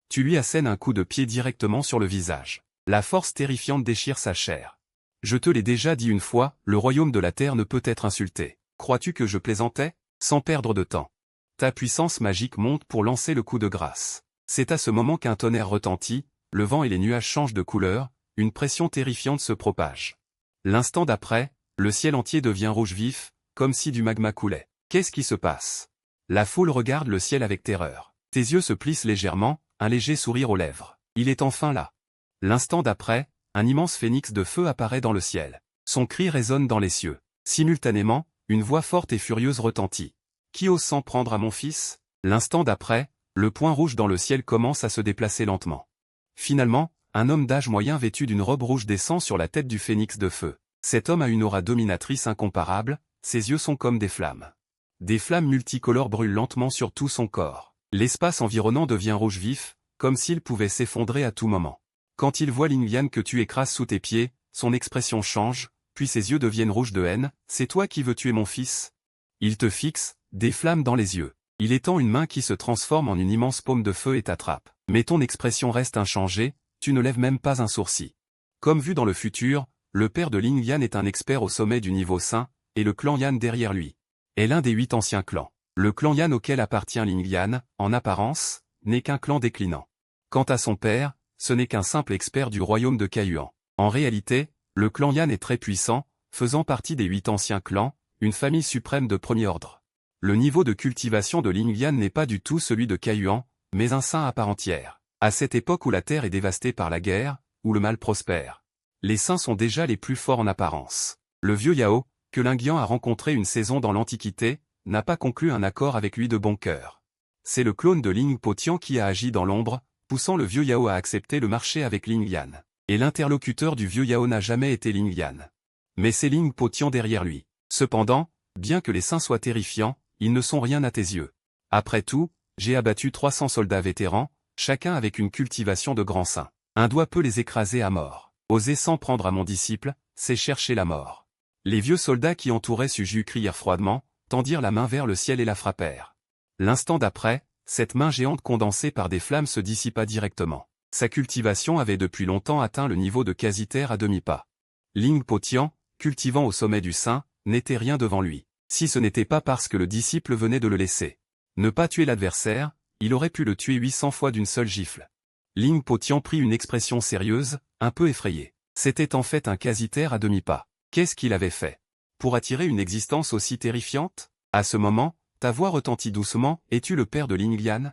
Tu lui assènes un coup de pied directement sur le visage. La force terrifiante déchire sa chair. Je te l'ai déjà dit une fois, le royaume de la terre ne peut être insulté. Crois-tu que je plaisantais? Sans perdre de temps. Ta puissance magique monte pour lancer le coup de grâce. C'est à ce moment qu'un tonnerre retentit, le vent et les nuages changent de couleur, une pression terrifiante se propage. L'instant d'après, le ciel entier devient rouge vif, comme si du magma coulait. Qu'est-ce qui se passe? La foule regarde le ciel avec terreur. Tes yeux se plissent légèrement, un léger sourire aux lèvres. Il est enfin là. L'instant d'après, un immense phénix de feu apparaît dans le ciel. Son cri résonne dans les cieux. Simultanément, une voix forte et furieuse retentit. Qui ose s'en prendre à mon fils? L'instant d'après, le point rouge dans le ciel commence à se déplacer lentement. Finalement, un homme d'âge moyen vêtu d'une robe rouge descend sur la tête du phénix de feu. Cet homme a une aura dominatrice incomparable, ses yeux sont comme des flammes. Des flammes multicolores brûlent lentement sur tout son corps. L'espace environnant devient rouge vif, comme s'il pouvait s'effondrer à tout moment. Quand il voit Ling Yan que tu écrases sous tes pieds, son expression change, puis ses yeux deviennent rouges de haine. C'est toi qui veux tuer mon fils? Il te fixe, des flammes dans les yeux. Il étend une main qui se transforme en une immense paume de feu et t'attrape. Mais ton expression reste inchangée, tu ne lèves même pas un sourcil. Comme vu dans le futur, le père de Ling Yan est un expert au sommet du niveau Saint, et le clan Yan derrière lui est l'un des 8 anciens clans. Le clan Yan auquel appartient Ling Yan, en apparence, n'est qu'un clan déclinant. Quant à son père, ce n'est qu'un simple expert du royaume de Kaiyuan. En réalité, le clan Yan est très puissant, faisant partie des 8 anciens clans, une famille suprême de premier ordre. Le niveau de cultivation de Ling Yan n'est pas du tout celui de Kaiyuan, mais un saint à part entière. À cette époque où la terre est dévastée par la guerre, où le mal prospère, les saints sont déjà les plus forts en apparence. Le vieux Yao, que Ling Yan a rencontré une saison dans l'Antiquité, n'a pas conclu un accord avec lui de bon cœur. C'est le clone de Ling Po-Tian qui a agi dans l'ombre, poussant le vieux Yao à accepter le marché avec Ling Yan. Et l'interlocuteur du vieux Yao n'a jamais été Ling Yan. Mais c'est Ling Po-Tian derrière lui. Cependant, Bien que les saints soient terrifiants, ils ne sont rien à tes yeux. Après tout, j'ai abattu 300 soldats vétérans, chacun avec une cultivation de grands saints. Un doigt peut les écraser à mort. Oser s'en prendre à mon disciple, c'est chercher la mort. Les vieux soldats qui entouraient Suju crièrent froidement, tendirent la main vers le ciel et la frappèrent. L'instant d'après, cette main géante condensée par des flammes se dissipa directement. Sa cultivation avait depuis longtemps atteint le niveau de quasi-terre à demi-pas. Ling Po-tian, cultivant au sommet du sein, n'était rien devant lui. Si ce n'était pas parce que le disciple venait de le laisser ne pas tuer l'adversaire, il aurait pu le tuer 800 fois d'une seule gifle. Ling Po-tian prit une expression sérieuse, un peu effrayée. C'était en fait un quasi-terre à demi-pas. Qu'est-ce qu'il avait fait pour attirer une existence aussi terrifiante? À ce moment, ta voix retentit doucement, « Es-tu le père de Ling Lian ?»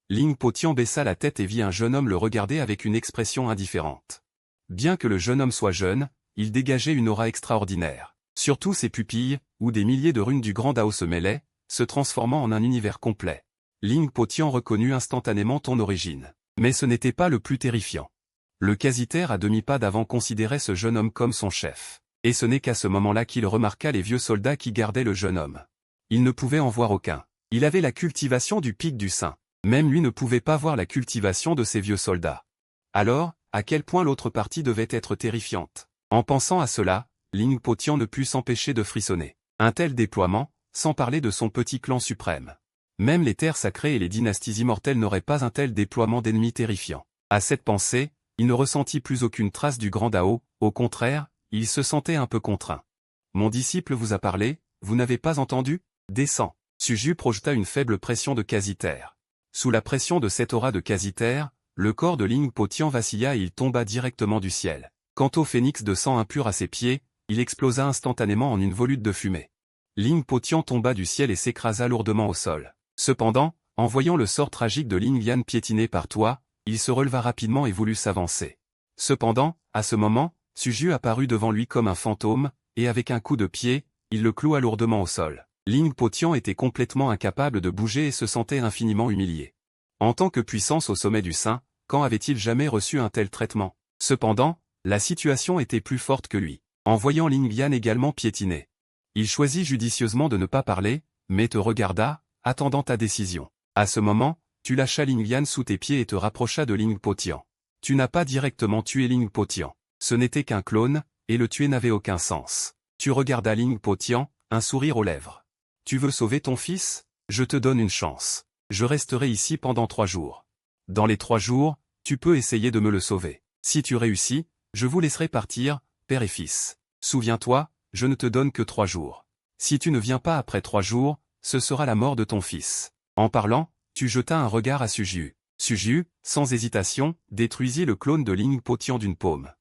Ling Po-tian baissa la tête et vit un jeune homme le regarder avec une expression indifférente. Bien que le jeune homme soit jeune, il dégageait une aura extraordinaire. Surtout ses pupilles, où des milliers de runes du grand Dao se mêlaient, se transformant en un univers complet. Ling Po-tian reconnut instantanément ton origine. Mais ce n'était pas le plus terrifiant. Le quasi-terre à demi-pas d'avant considérait ce jeune homme comme son chef. Et ce n'est qu'à ce moment-là qu'il remarqua les vieux soldats qui gardaient le jeune homme. Il ne pouvait en voir aucun. Il avait la cultivation du pic du sein. Même lui ne pouvait pas voir la cultivation de ces vieux soldats. Alors, à quel point l'autre partie devait être terrifiante. En pensant à cela, Ling Po-tian ne put s'empêcher de frissonner. Un tel déploiement, sans parler de son petit clan suprême. Même les terres sacrées et les dynasties immortelles n'auraient pas un tel déploiement d'ennemis terrifiants. À cette pensée, il ne ressentit plus aucune trace du grand Dao, au contraire, il se sentait un peu contraint. « Mon disciple vous a parlé, vous n'avez pas entendu ?» Descends. Suju projeta une faible pression de quasi-terre. Sous la pression de cette aura de quasi-terre, le corps de Ling Po-tian vacilla et il tomba directement du ciel. Quant au phénix de sang impur à ses pieds, il explosa instantanément en une volute de fumée. Ling Po-tian tomba du ciel et s'écrasa lourdement au sol. Cependant, en voyant le sort tragique de Ling Lian piétiné par toi, il se releva rapidement et voulut s'avancer. Cependant, à ce moment, Suju apparut devant lui comme un fantôme, et avec un coup de pied, il le cloua lourdement au sol. Ling Po-tian était complètement incapable de bouger et se sentait infiniment humilié. En tant que puissance au sommet du sein, quand avait-il jamais reçu un tel traitement? Cependant, la situation était plus forte que lui. En voyant Ling Lian également piétiné, il choisit judicieusement de ne pas parler, mais te regarda, attendant ta décision. À ce moment, tu lâchas Ling Lian sous tes pieds et te rapprocha de Ling Po-tian. Tu n'as pas directement tué Ling Po-tian. Ce n'était qu'un clone, et le tuer n'avait aucun sens. Tu regardas Ling Po-tian, un sourire aux lèvres. Tu veux sauver ton fils? Je te donne une chance. Je resterai ici pendant 3 jours. Dans les 3 jours, tu peux essayer de me le sauver. Si tu réussis, je vous laisserai partir, père et fils. Souviens-toi, je ne te donne que 3 jours. Si tu ne viens pas après 3 jours, ce sera la mort de ton fils. En parlant, tu jetas un regard à Suju. Suju, sans hésitation, détruisit le clone de Ling Po-tian d'une paume.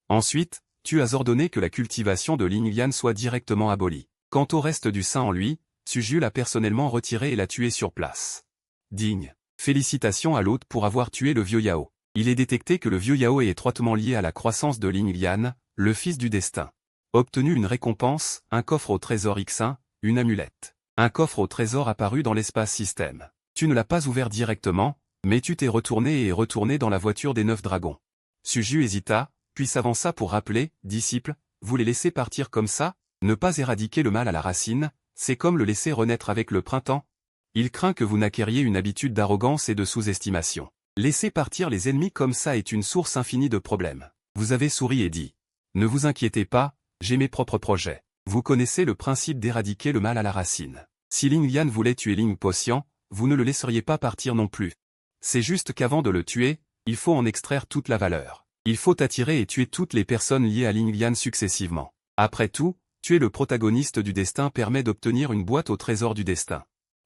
Ensuite, tu as ordonné que la cultivation de Ling Lian soit directement abolie. Quant au reste du sein en lui, Suju l'a personnellement retiré et l'a tué sur place. Digne. Félicitations à l'hôte pour avoir tué le vieux Yao. Il est détecté que le vieux Yao est étroitement lié à la croissance de Ling Lian, le fils du destin. Obtenu une récompense, un coffre au trésor X1, une amulette. Un coffre au trésor apparu dans l'espace système. Tu ne l'as pas ouvert directement, mais tu t'es retourné dans la voiture des 9 dragons. Suju hésita, puis s'avança pour rappeler, « Disciple, vous les laissez partir comme ça? Ne pas éradiquer le mal à la racine, c'est comme le laisser renaître avec le printemps. Il craint que vous n'acquériez une habitude d'arrogance et de sous-estimation. Laisser partir les ennemis comme ça est une source infinie de problèmes. » Vous avez souri et dit, « Ne vous inquiétez pas, j'ai mes propres projets. Vous connaissez le principe d'éradiquer le mal à la racine. Si Ling Lian voulait tuer Ling Po-tian, vous ne le laisseriez pas partir non plus. C'est juste qu'avant de le tuer, il faut en extraire toute la valeur. Il faut attirer et tuer toutes les personnes liées à Ling Lian successivement. Après tout, tuer le protagoniste du destin permet d'obtenir une boîte au trésor du destin.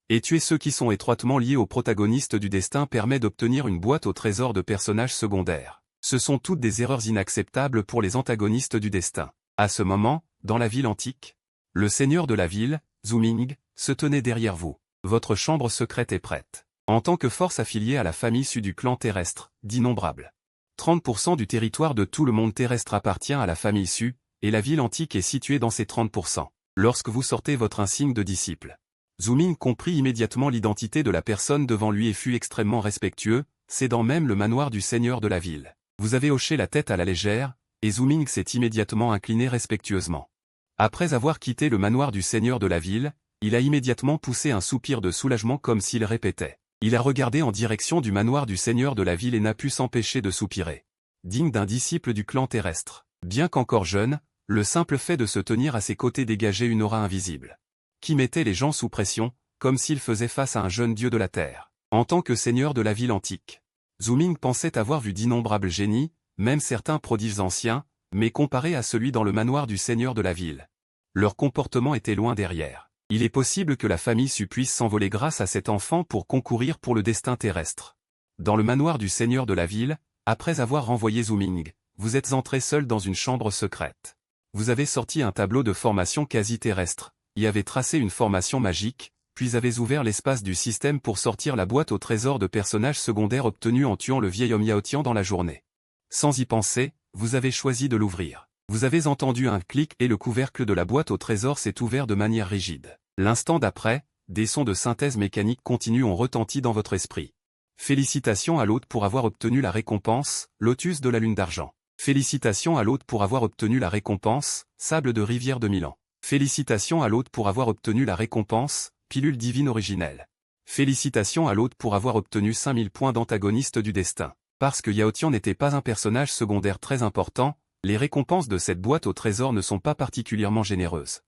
Et tuer ceux qui sont étroitement liés au protagoniste du destin permet d'obtenir une boîte au trésor de personnages secondaires. Ce sont toutes des erreurs inacceptables pour les antagonistes du destin. À ce moment, dans la ville antique, le seigneur de la ville, Zhu Ming, se tenait derrière vous. Votre chambre secrète est prête. En tant que force affiliée à la famille Su du clan terrestre, d'innombrables. 30% du territoire de tout le monde terrestre appartient à la famille Su, et la ville antique est située dans ces 30%. Lorsque vous sortez votre insigne de disciple, Zhu Ming comprit immédiatement l'identité de la personne devant lui et fut extrêmement respectueux, cédant même le manoir du seigneur de la ville. Vous avez hoché la tête à la légère, et Zhu Ming s'est immédiatement incliné respectueusement. Après avoir quitté le manoir du seigneur de la ville, il a immédiatement poussé un soupir de soulagement comme s'il répétait. Il a regardé en direction du manoir du seigneur de la ville et n'a pu s'empêcher de soupirer. Digne d'un disciple du clan terrestre. Bien qu'encore jeune, le simple fait de se tenir à ses côtés dégageait une aura invisible, qui mettait les gens sous pression, comme s'il faisait face à un jeune dieu de la terre. En tant que seigneur de la ville antique, Zhu Ming pensait avoir vu d'innombrables génies, même certains prodiges anciens, mais comparé à celui dans le manoir du seigneur de la ville, leur comportement était loin derrière. Il est possible que la famille Su puisse s'envoler grâce à cet enfant pour concourir pour le destin terrestre. Dans le manoir du seigneur de la ville, après avoir renvoyé Zhu Ming, vous êtes entré seul dans une chambre secrète. Vous avez sorti un tableau de formation quasi-terrestre, y avez tracé une formation magique, puis avez ouvert l'espace du système pour sortir la boîte au trésor de personnages secondaires obtenus en tuant le vieil homme Yao Tian dans la journée. Sans y penser, vous avez choisi de l'ouvrir. Vous avez entendu un clic et le couvercle de la boîte au trésor s'est ouvert de manière rigide. L'instant d'après, des sons de synthèse mécanique continue ont retenti dans votre esprit. Félicitations à l'hôte pour avoir obtenu la récompense, Lotus de la Lune d'Argent. Félicitations à l'hôte pour avoir obtenu la récompense, Sable de Rivière de Milan. Félicitations à l'hôte pour avoir obtenu la récompense, Pilule divine originelle. Félicitations à l'hôte pour avoir obtenu 5000 points d'antagoniste du destin. Parce que Yao Tian n'était pas un personnage secondaire très important, les récompenses de cette boîte au trésor ne sont pas particulièrement généreuses.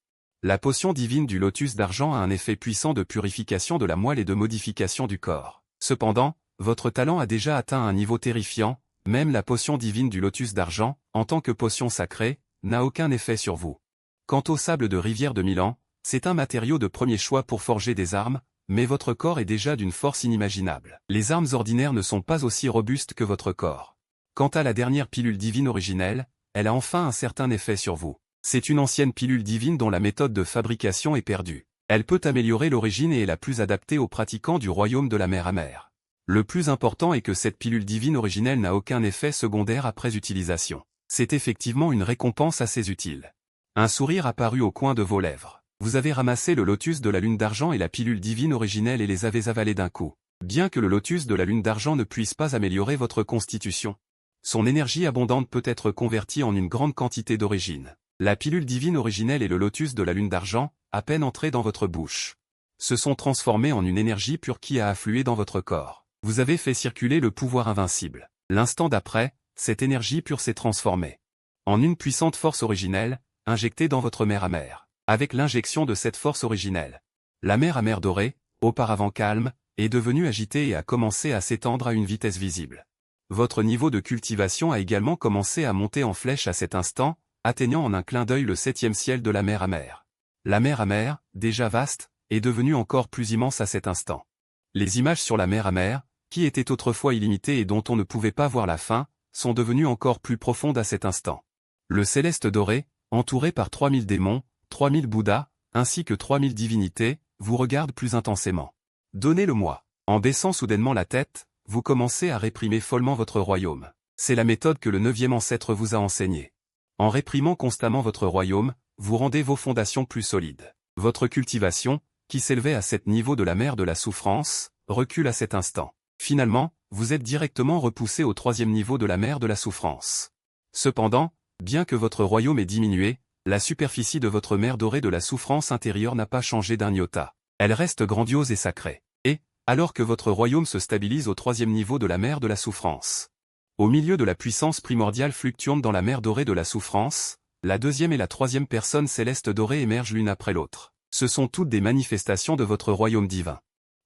La potion divine du lotus d'argent a un effet puissant de purification de la moelle et de modification du corps. Cependant, votre talent a déjà atteint un niveau terrifiant, même la potion divine du lotus d'argent, en tant que potion sacrée, n'a aucun effet sur vous. Quant au sable de rivière de Milan, c'est un matériau de premier choix pour forger des armes, mais votre corps est déjà d'une force inimaginable. Les armes ordinaires ne sont pas aussi robustes que votre corps. Quant à la dernière pilule divine originelle, elle a enfin un certain effet sur vous. C'est une ancienne pilule divine dont la méthode de fabrication est perdue. Elle peut améliorer l'origine et est la plus adaptée aux pratiquants du royaume de la mer amère. Le plus important est que cette pilule divine originelle n'a aucun effet secondaire après utilisation. C'est effectivement une récompense assez utile. Un sourire apparut au coin de vos lèvres. Vous avez ramassé le lotus de la lune d'argent et la pilule divine originelle et les avez avalés d'un coup. Bien que le lotus de la lune d'argent ne puisse pas améliorer votre constitution, son énergie abondante peut être convertie en une grande quantité d'origine. La pilule divine originelle et le lotus de la lune d'argent, à peine entrés dans votre bouche, se sont transformés en une énergie pure qui a afflué dans votre corps. Vous avez fait circuler le pouvoir invincible. L'instant d'après, cette énergie pure s'est transformée en une puissante force originelle, injectée dans votre mer amère. Avec l'injection de cette force originelle, la mer amère dorée, auparavant calme, est devenue agitée et a commencé à s'étendre à une vitesse visible. Votre niveau de cultivation a également commencé à monter en flèche à cet instant, atteignant en un clin d'œil le 7e ciel de la mer amère. La mer amère, déjà vaste, est devenue encore plus immense à cet instant. Les images sur la mer amère, qui étaient autrefois illimitées et dont on ne pouvait pas voir la fin, sont devenues encore plus profondes à cet instant. Le céleste doré, entouré par 3000 démons, 3000 Bouddhas, ainsi que 3000 divinités, vous regarde plus intensément. Donnez-le-moi. En baissant soudainement la tête, vous commencez à réprimer follement votre royaume. C'est la méthode que le 9e ancêtre vous a enseignée. En réprimant constamment votre royaume, vous rendez vos fondations plus solides. Votre cultivation, qui s'élevait à cet niveau de la mer de la souffrance, recule à cet instant. Finalement, vous êtes directement repoussé au 3e niveau de la mer de la souffrance. Cependant, bien que votre royaume ait diminué, la superficie de votre mer dorée de la souffrance intérieure n'a pas changé d'un iota. Elle reste grandiose et sacrée. Et, alors que votre royaume se stabilise au 3e niveau de la mer de la souffrance, au milieu de la puissance primordiale fluctuante dans la mer dorée de la souffrance, la 2e et la 3e personne céleste dorée émergent l'une après l'autre. Ce sont toutes des manifestations de votre royaume divin.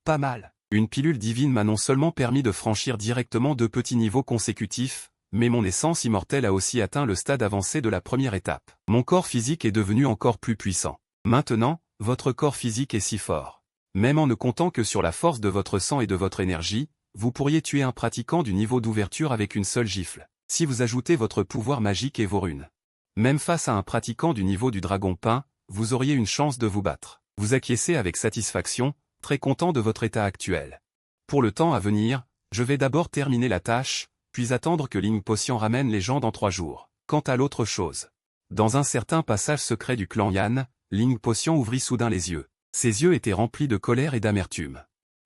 Pas mal. Une pilule divine m'a non seulement permis de franchir directement 2 petits niveaux consécutifs, mais mon essence immortelle a aussi atteint le stade avancé de la première étape. Mon corps physique est devenu encore plus puissant. Maintenant, votre corps physique est si fort. Même en ne comptant que sur la force de votre sang et de votre énergie, vous pourriez tuer un pratiquant du niveau d'ouverture avec une seule gifle, si vous ajoutez votre pouvoir magique et vos runes. Même face à un pratiquant du niveau du dragon peint, vous auriez une chance de vous battre. Vous acquiescez avec satisfaction, très content de votre état actuel. Pour le temps à venir, je vais d'abord terminer la tâche, puis attendre que Ling Potion ramène les gens dans 3 jours. Quant à l'autre chose. Dans un certain passage secret du clan Yan, Ling Potion ouvrit soudain les yeux. Ses yeux étaient remplis de colère et d'amertume.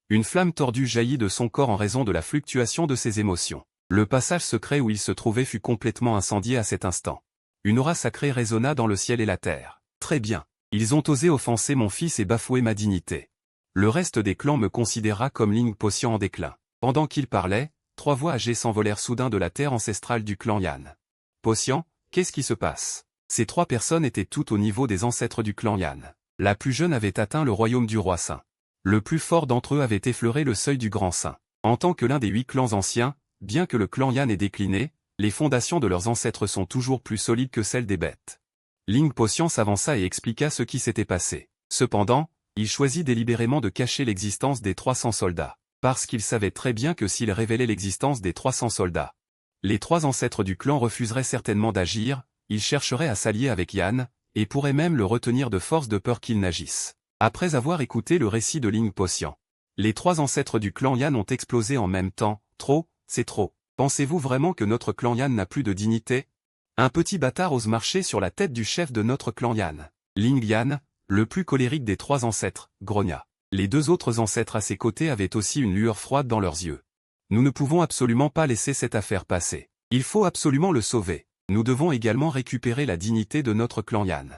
Une flamme tordue jaillit de son corps en raison de la fluctuation de ses émotions. Le passage secret où il se trouvait fut complètement incendié à cet instant. Une aura sacrée résonna dans le ciel et la terre. Très bien. Ils ont osé offenser mon fils et bafouer ma dignité. Le reste des clans me considéra comme Ling Potion en déclin. Pendant qu'il parlait, 3 voix âgées s'envolèrent soudain de la terre ancestrale du clan Yan. Potion, qu'est-ce qui se passe? Ces 3 personnes étaient toutes au niveau des ancêtres du clan Yan. La plus jeune avait atteint le royaume du roi saint. Le plus fort d'entre eux avait effleuré le seuil du grand saint. En tant que l'un des 8 clans anciens, bien que le clan Yan ait décliné, les fondations de leurs ancêtres sont toujours plus solides que celles des bêtes. Ling Potion s'avança et expliqua ce qui s'était passé. Cependant, il choisit délibérément de cacher l'existence des 300 soldats, parce qu'il savait très bien que s'il révélait l'existence des 300 soldats, les 3 ancêtres du clan refuseraient certainement d'agir, ils chercheraient à s'allier avec Yan, et pourraient même le retenir de force de peur qu'il n'agisse. Après avoir écouté le récit de Ling Potion, les 3 ancêtres du clan Yan ont explosé en même temps. Trop, c'est trop. Pensez-vous vraiment que notre clan Yan n'a plus de dignité? Un petit bâtard ose marcher sur la tête du chef de notre clan Yan. Ling Yan, le plus colérique des 3 ancêtres, grogna. Les 2 autres ancêtres à ses côtés avaient aussi une lueur froide dans leurs yeux. Nous ne pouvons absolument pas laisser cette affaire passer. Il faut absolument le sauver. Nous devons également récupérer la dignité de notre clan Yan.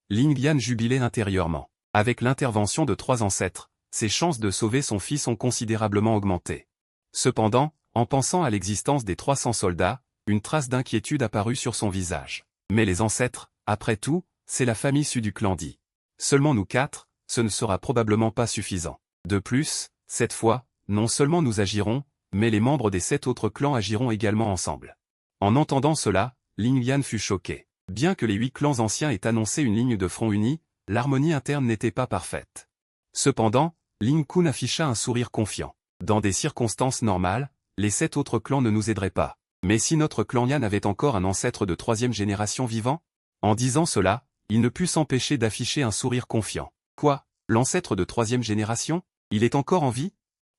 Ling Yan jubilait intérieurement. Avec l'intervention de 3 ancêtres, ses chances de sauver son fils ont considérablement augmenté. Cependant, en pensant à l'existence des 300 soldats, une trace d'inquiétude apparut sur son visage. Mais les ancêtres, après tout, c'est la famille issue du clan Di. Seulement nous 4, ce ne sera probablement pas suffisant. De plus, cette fois, non seulement nous agirons, mais les membres des 7 autres clans agiront également ensemble. En entendant cela, Ling Yan fut choqué. Bien que les 8 clans anciens aient annoncé une ligne de front unie, l'harmonie interne n'était pas parfaite. Cependant, Ling Kun afficha un sourire confiant. Dans des circonstances normales, les 7 autres clans ne nous aideraient pas. Mais si notre clan Yan avait encore un ancêtre de 3e génération vivant? En disant cela, il ne put s'empêcher d'afficher un sourire confiant. Quoi? L'ancêtre de 3e génération? Il est encore en vie?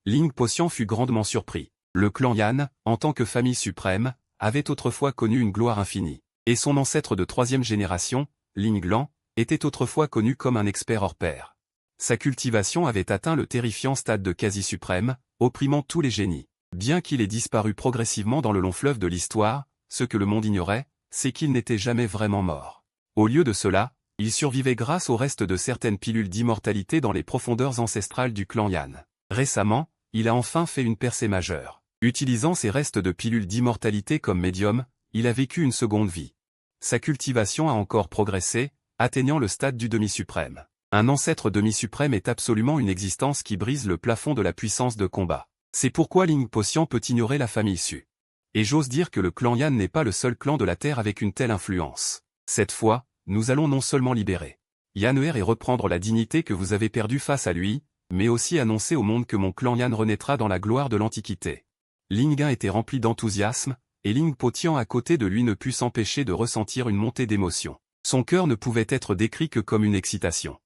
Ling Potion fut grandement surpris. Le clan Yan, en tant que famille suprême, avait autrefois connu une gloire infinie. Et son ancêtre de 3e génération, Ling Lan, était autrefois connu comme un expert hors pair. Sa cultivation avait atteint le terrifiant stade de quasi-suprême, opprimant tous les génies. Bien qu'il ait disparu progressivement dans le long fleuve de l'histoire, ce que le monde ignorait, c'est qu'il n'était jamais vraiment mort. Au lieu de cela, il survivait grâce au reste de certaines pilules d'immortalité dans les profondeurs ancestrales du clan Yan. Récemment, il a enfin fait une percée majeure. Utilisant ces restes de pilules d'immortalité comme médium, il a vécu une seconde vie. Sa cultivation a encore progressé, atteignant le stade du demi-suprême. Un ancêtre demi-suprême est absolument une existence qui brise le plafond de la puissance de combat. C'est pourquoi Ling Potion peut ignorer la famille issue. Et j'ose dire que le clan Yan n'est pas le seul clan de la Terre avec une telle influence. Cette fois, nous allons non seulement libérer Yaneer et reprendre la dignité que vous avez perdue face à lui, mais aussi annoncer au monde que mon clan Yan renaîtra dans la gloire de l'Antiquité. Ling Yan était rempli d'enthousiasme, et Ling Potion à côté de lui ne put s'empêcher de ressentir une montée d'émotion. Son cœur ne pouvait être décrit que comme une excitation.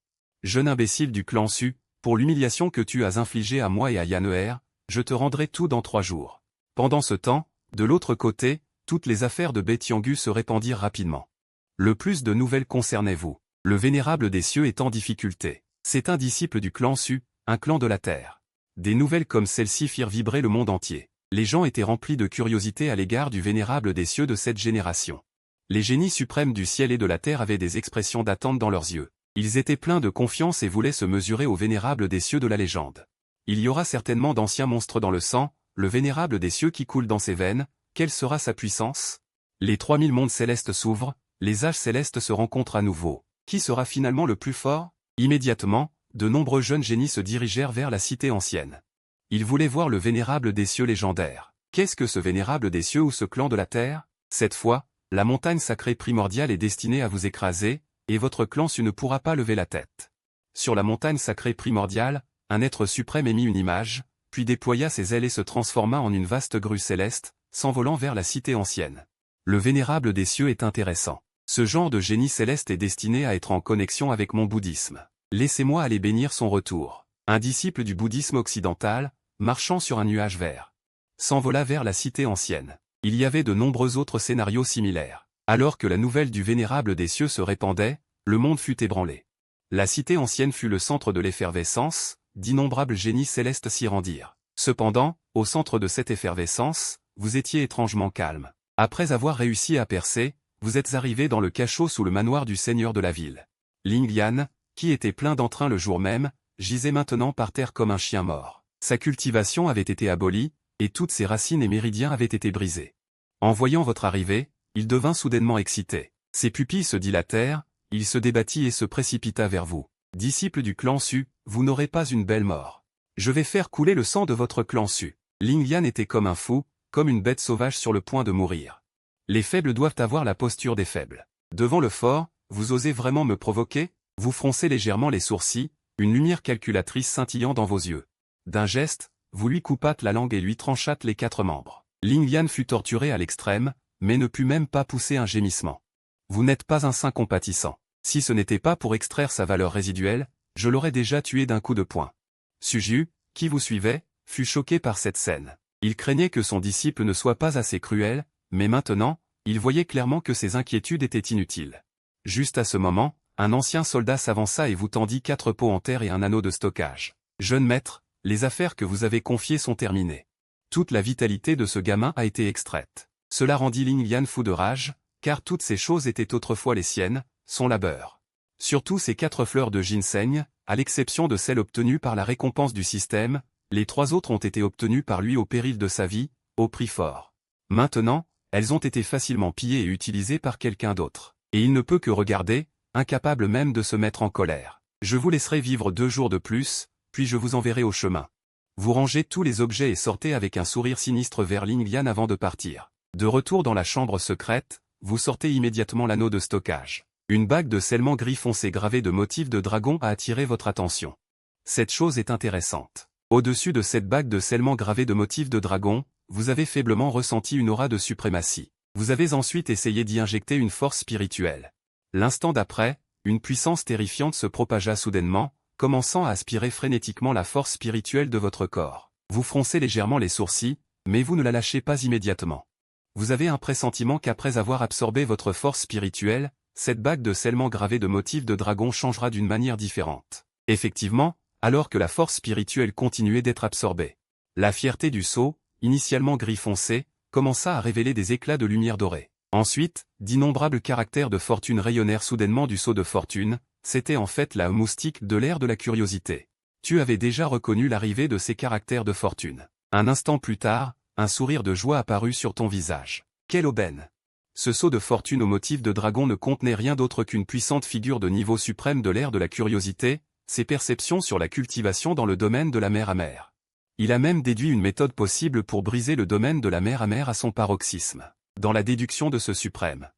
Jeune imbécile du clan Su, pour l'humiliation que tu as infligée à moi et à Yaneer, je te rendrai tout dans 3 jours. Pendant ce temps, de l'autre côté, toutes les affaires de Betiangu se répandirent rapidement. Le plus de nouvelles concernaient vous. Le vénérable des cieux est en difficulté. C'est un disciple du clan Su, un clan de la terre. Des nouvelles comme celle-ci firent vibrer le monde entier. Les gens étaient remplis de curiosité à l'égard du vénérable des cieux de cette génération. Les génies suprêmes du ciel et de la terre avaient des expressions d'attente dans leurs yeux. Ils étaient pleins de confiance et voulaient se mesurer au vénérable des cieux de la légende. Il y aura certainement d'anciens monstres dans le sang, le vénérable des cieux qui coule dans ses veines, quelle sera sa puissance? Les 3000 mondes célestes s'ouvrent, les âges célestes se rencontrent à nouveau. Qui sera finalement le plus fort? Immédiatement, de nombreux jeunes génies se dirigèrent vers la cité ancienne. Ils voulaient voir le vénérable des cieux légendaire. Qu'est-ce que ce vénérable des cieux ou ce clan de la terre? Cette fois, la montagne sacrée primordiale est destinée à vous écraser, et votre clan Su ne pourra pas lever la tête. Sur la montagne sacrée primordiale, un être suprême émit une image, puis déploya ses ailes et se transforma en une vaste grue céleste, s'envolant vers la cité ancienne. Le vénérable des cieux est intéressant. Ce genre de génie céleste est destiné à être en connexion avec mon bouddhisme. Laissez-moi aller bénir son retour. Un disciple du bouddhisme occidental, marchant sur un nuage vert, s'envola vers la cité ancienne. Il y avait de nombreux autres scénarios similaires. Alors que la nouvelle du vénérable des cieux se répandait, le monde fut ébranlé. La cité ancienne fut le centre de l'effervescence, d'innombrables génies célestes s'y rendirent. Cependant, au centre de cette effervescence, vous étiez étrangement calme. Après avoir réussi à percer, vous êtes arrivé dans le cachot sous le manoir du seigneur de la ville. Ling Lian, qui était plein d'entrain le jour même, gisait maintenant par terre comme un chien mort. Sa cultivation avait été abolie, et toutes ses racines et méridiens avaient été brisés. En voyant votre arrivée, il devint soudainement excité. Ses pupilles se dilatèrent, il se débattit et se précipita vers vous. Disciple du clan Su, vous n'aurez pas une belle mort. Je vais faire couler le sang de votre clan Su. Ling Lian était comme un fou, comme une bête sauvage sur le point de mourir. Les faibles doivent avoir la posture des faibles. Devant le fort, vous osez vraiment me provoquer? Vous froncez légèrement les sourcils, une lumière calculatrice scintillant dans vos yeux. D'un geste, vous lui coupâtes la langue et lui tranchâtes les 4 membres. Ling Lian fut torturé à l'extrême, mais ne put même pas pousser un gémissement. Vous n'êtes pas un saint compatissant. Si ce n'était pas pour extraire sa valeur résiduelle, je l'aurais déjà tué d'un coup de poing. Suju, qui vous suivait, fut choqué par cette scène. Il craignait que son disciple ne soit pas assez cruel, mais maintenant, il voyait clairement que ses inquiétudes étaient inutiles. Juste à ce moment, un ancien soldat s'avança et vous tendit 4 pots en terre et un anneau de stockage. Jeune maître, les affaires que vous avez confiées sont terminées. Toute la vitalité de ce gamin a été extraite. Cela rendit Ling Lian fou de rage, car toutes ces choses étaient autrefois les siennes, son labeur. Surtout ces 4 fleurs de ginseng, à l'exception de celles obtenues par la récompense du système, les 3 autres ont été obtenues par lui au péril de sa vie, au prix fort. Maintenant, elles ont été facilement pillées et utilisées par quelqu'un d'autre. Et il ne peut que regarder, incapable même de se mettre en colère. Je vous laisserai vivre 2 jours de plus, puis je vous enverrai au chemin. Vous rangez tous les objets et sortez avec un sourire sinistre vers Ling Lian avant de partir. De retour dans la chambre secrète, vous sortez immédiatement l'anneau de stockage. Une bague de scellement gris foncé gravée de motifs de dragon a attiré votre attention. Cette chose est intéressante. Au-dessus de cette bague de scellement gravée de motifs de dragon, vous avez faiblement ressenti une aura de suprématie. Vous avez ensuite essayé d'y injecter une force spirituelle. L'instant d'après, une puissance terrifiante se propagea soudainement, commençant à aspirer frénétiquement la force spirituelle de votre corps. Vous froncez légèrement les sourcils, mais vous ne la lâchez pas immédiatement. Vous avez un pressentiment qu'après avoir absorbé votre force spirituelle, cette bague de scellement gravée de motifs de dragon changera d'une manière différente. Effectivement, alors que la force spirituelle continuait d'être absorbée. La fierté du sceau, initialement gris foncé, commença à révéler des éclats de lumière dorée. Ensuite, d'innombrables caractères de fortune rayonnèrent soudainement du sceau de fortune, c'était en fait la moustique de l'ère de la curiosité. Tu avais déjà reconnu l'arrivée de ces caractères de fortune. Un instant plus tard, un sourire de joie apparut sur ton visage. Quelle aubaine! Ce sceau de fortune au motif de dragon ne contenait rien d'autre qu'une puissante figure de niveau suprême de l'ère de la curiosité, ses perceptions sur la cultivation dans le domaine de la mer amère. Il a même déduit une méthode possible pour briser le domaine de la mer amère à son paroxysme. Dans la déduction de ce suprême.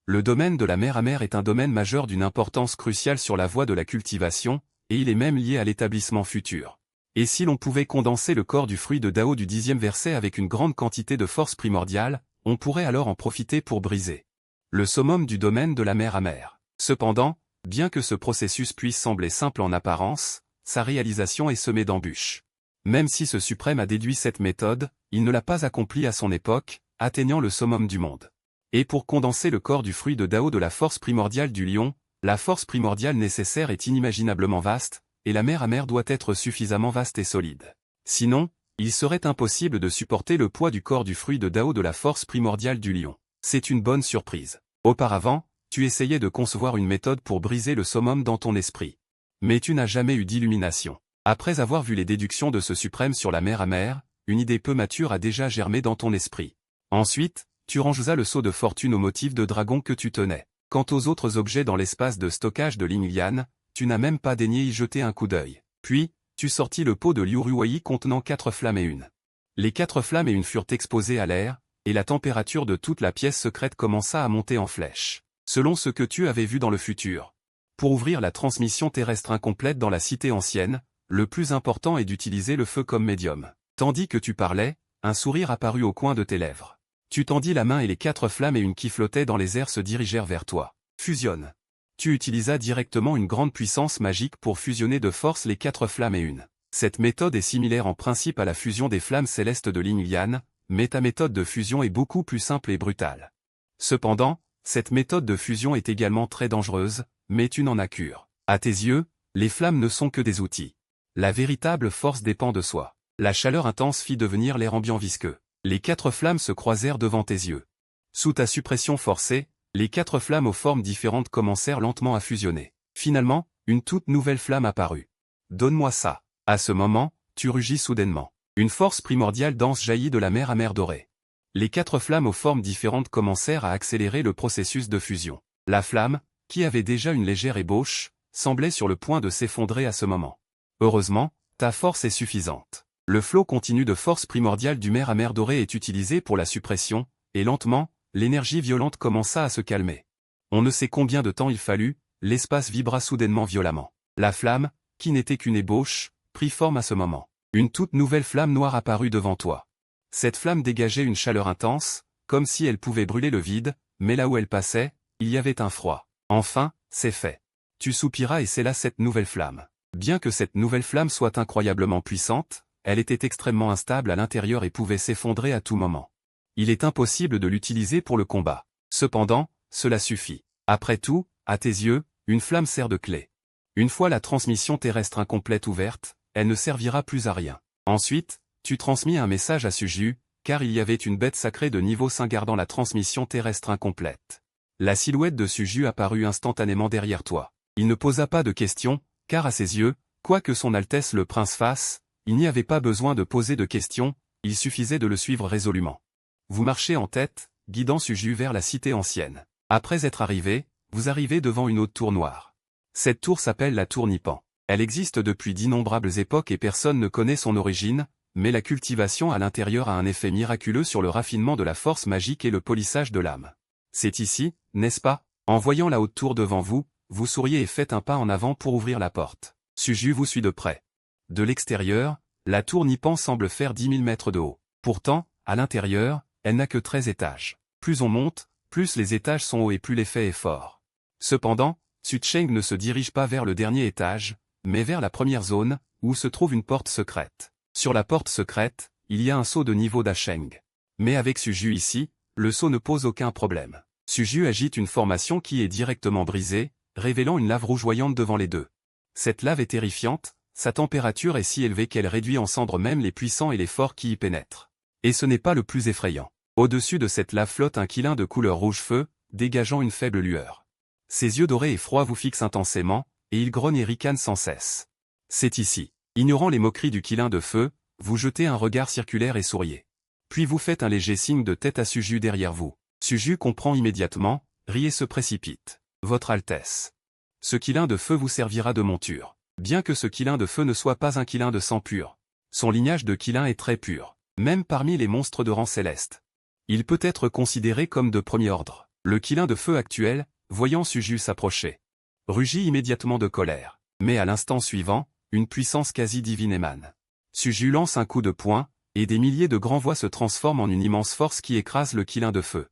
Le domaine de la mer amère est un domaine majeur d'une importance cruciale sur la voie de la cultivation, et il est même lié à l'établissement futur. Et si l'on pouvait condenser le corps du fruit de Dao du 10e verset avec une grande quantité de force primordiale, on pourrait alors en profiter pour briser le summum du domaine de la mer amère. Cependant, bien que ce processus puisse sembler simple en apparence, sa réalisation est semée d'embûches. Même si ce suprême a déduit cette méthode, il ne l'a pas accomplie à son époque, atteignant le summum du monde. Et pour condenser le corps du fruit de Dao de la force primordiale du lion, la force primordiale nécessaire est inimaginablement vaste, et la mer amère doit être suffisamment vaste et solide. Sinon, il serait impossible de supporter le poids du corps du fruit de Dao de la force primordiale du lion. C'est une bonne surprise. Auparavant, tu essayais de concevoir une méthode pour briser le summum dans ton esprit. Mais tu n'as jamais eu d'illumination. Après avoir vu les déductions de ce suprême sur la mer amère, une idée peu mature a déjà germé dans ton esprit. Ensuite, tu rangeas le sceau de fortune au motif de dragon que tu tenais. Quant aux autres objets dans l'espace de stockage de Ling Lian, tu n'as même pas daigné y jeter un coup d'œil. Puis, tu sortis le pot de Liu Ruoyi contenant 4 flammes et une. Les 4 flammes et une furent exposées à l'air, et la température de toute la pièce secrète commença à monter en flèche. Selon ce que tu avais vu dans le futur. Pour ouvrir la transmission terrestre incomplète dans la cité ancienne, le plus important est d'utiliser le feu comme médium. Tandis que tu parlais, un sourire apparut au coin de tes lèvres. Tu tendis la main et les 4 flammes et une qui flottaient dans les airs se dirigèrent vers toi. Fusionne. Tu utilisas directement une grande puissance magique pour fusionner de force les 4 flammes et une. Cette méthode est similaire en principe à la fusion des flammes célestes de Ling Lian, mais ta méthode de fusion est beaucoup plus simple et brutale. Cependant, cette méthode de fusion est également très dangereuse, mais tu n'en as cure. À tes yeux, les flammes ne sont que des outils. La véritable force dépend de soi. La chaleur intense fit devenir l'air ambiant visqueux. Les 4 flammes se croisèrent devant tes yeux. Sous ta suppression forcée, les 4 flammes aux formes différentes commencèrent lentement à fusionner. Finalement, une toute nouvelle flamme apparut. Donne-moi ça. À ce moment, tu rugis soudainement. Une force primordiale dense jaillit de la mer à mer dorée. Les 4 flammes aux formes différentes commencèrent à accélérer le processus de fusion. La flamme, qui avait déjà une légère ébauche, semblait sur le point de s'effondrer à ce moment. Heureusement, ta force est suffisante. Le flot continu de force primordiale du mer à mer dorée est utilisé pour la suppression, et lentement, l'énergie violente commença à se calmer. On ne sait combien de temps il fallut, l'espace vibra soudainement violemment. La flamme, qui n'était qu'une ébauche, prit forme à ce moment. Une toute nouvelle flamme noire apparut devant toi. Cette flamme dégageait une chaleur intense, comme si elle pouvait brûler le vide, mais là où elle passait, il y avait un froid. Enfin, c'est fait. Tu soupiras et c'est là cette nouvelle flamme. Bien que cette nouvelle flamme soit incroyablement puissante, elle était extrêmement instable à l'intérieur et pouvait s'effondrer à tout moment. Il est impossible de l'utiliser pour le combat. Cependant, cela suffit. Après tout, à tes yeux, une flamme sert de clé. Une fois la transmission terrestre incomplète ouverte, elle ne servira plus à rien. Ensuite, tu transmis un message à Suju, car il y avait une bête sacrée de niveau 5 gardant la transmission terrestre incomplète. La silhouette de Suju apparut instantanément derrière toi. Il ne posa pas de questions, car à ses yeux, quoi que son Altesse le Prince fasse, il n'y avait pas besoin de poser de questions, il suffisait de le suivre résolument. Vous marchez en tête, guidant Suju vers la cité ancienne. Après être arrivé, vous arrivez devant une haute tour noire. Cette tour s'appelle la tour Nipan. Elle existe depuis d'innombrables époques et personne ne connaît son origine, mais la cultivation à l'intérieur a un effet miraculeux sur le raffinement de la force magique et le polissage de l'âme. C'est ici, n'est-ce pas? En voyant la haute tour devant vous, vous souriez et faites un pas en avant pour ouvrir la porte. Suju vous suit de près. De l'extérieur, la tour Nipan semble faire 10 000 mètres de haut. Pourtant, à l'intérieur, elle n'a que 13 étages. Plus on monte, plus les étages sont hauts et plus l'effet est fort. Cependant, Sucheng ne se dirige pas vers le dernier étage, mais vers la première zone, où se trouve une porte secrète. Sur la porte secrète, il y a un sceau de niveau d'Asheng. Mais avec Suju ici, le sceau ne pose aucun problème. Suju agite une formation qui est directement brisée, révélant une lave rougeoyante devant les deux. Cette lave est terrifiante, sa température est si élevée qu'elle réduit en cendres même les puissants et les forts qui y pénètrent. Et ce n'est pas le plus effrayant. Au-dessus de cette lave flotte un qilin de couleur rouge-feu, dégageant une faible lueur. Ses yeux dorés et froids vous fixent intensément, et il grogne et ricane sans cesse. C'est ici. Ignorant les moqueries du qilin de feu, vous jetez un regard circulaire et souriez. Puis vous faites un léger signe de tête à Suju derrière vous. Suju comprend immédiatement, rit et se précipite. Votre Altesse. Ce qilin de feu vous servira de monture. Bien que ce qilin de feu ne soit pas un qilin de sang pur. Son lignage de qilin est très pur, même parmi les monstres de rang céleste. Il peut être considéré comme de premier ordre. Le qilin de feu actuel, voyant Suju s'approcher, rugit immédiatement de colère. Mais à l'instant suivant, une puissance quasi divine émane. Suju lance un coup de poing, et des milliers de grands voix se transforment en une immense force qui écrase le qilin de feu.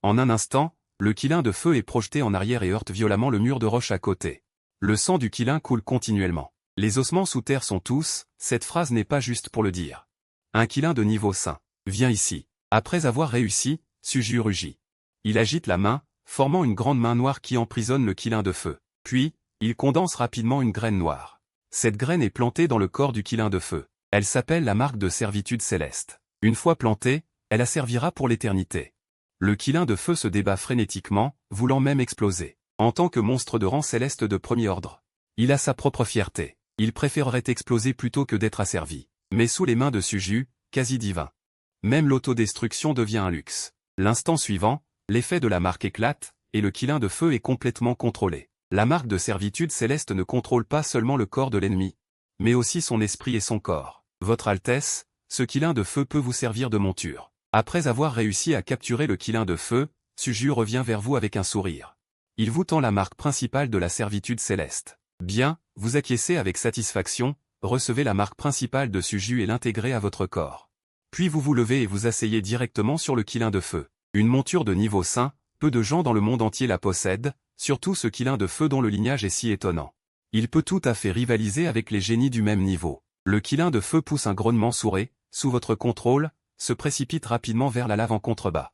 En un instant, le qilin de feu est projeté en arrière et heurte violemment le mur de roche à côté. Le sang du qilin coule continuellement. Les ossements sous terre sont tous, cette phrase n'est pas juste pour le dire. Un qilin de niveau 5. Viens ici. Après avoir réussi, Suju rugit. Il agite la main, formant une grande main noire qui emprisonne le qilin de feu. Puis, il condense rapidement une graine noire. Cette graine est plantée dans le corps du qilin de feu. Elle s'appelle la marque de servitude céleste. Une fois plantée, elle asservira pour l'éternité. Le qilin de feu se débat frénétiquement, voulant même exploser. En tant que monstre de rang céleste de premier ordre, il a sa propre fierté. Il préférerait exploser plutôt que d'être asservi. Mais sous les mains de Suju, quasi divin. Même l'autodestruction devient un luxe. L'instant suivant, l'effet de la marque éclate, et le qilin de feu est complètement contrôlé. La marque de servitude céleste ne contrôle pas seulement le corps de l'ennemi, mais aussi son esprit et son corps. Votre Altesse, ce qilin de feu peut vous servir de monture. Après avoir réussi à capturer le qilin de feu, Suju revient vers vous avec un sourire. Il vous tend la marque principale de la servitude céleste. Bien, vous acquiescez avec satisfaction, recevez la marque principale de Suju et l'intégrez à votre corps. Puis vous vous levez et vous asseyez directement sur le qilin de feu. Une monture de niveau 5, peu de gens dans le monde entier la possèdent, surtout ce qilin de feu dont le lignage est si étonnant. Il peut tout à fait rivaliser avec les génies du même niveau. Le qilin de feu pousse un grognement sourd, sous votre contrôle, se précipite rapidement vers la lave en contrebas.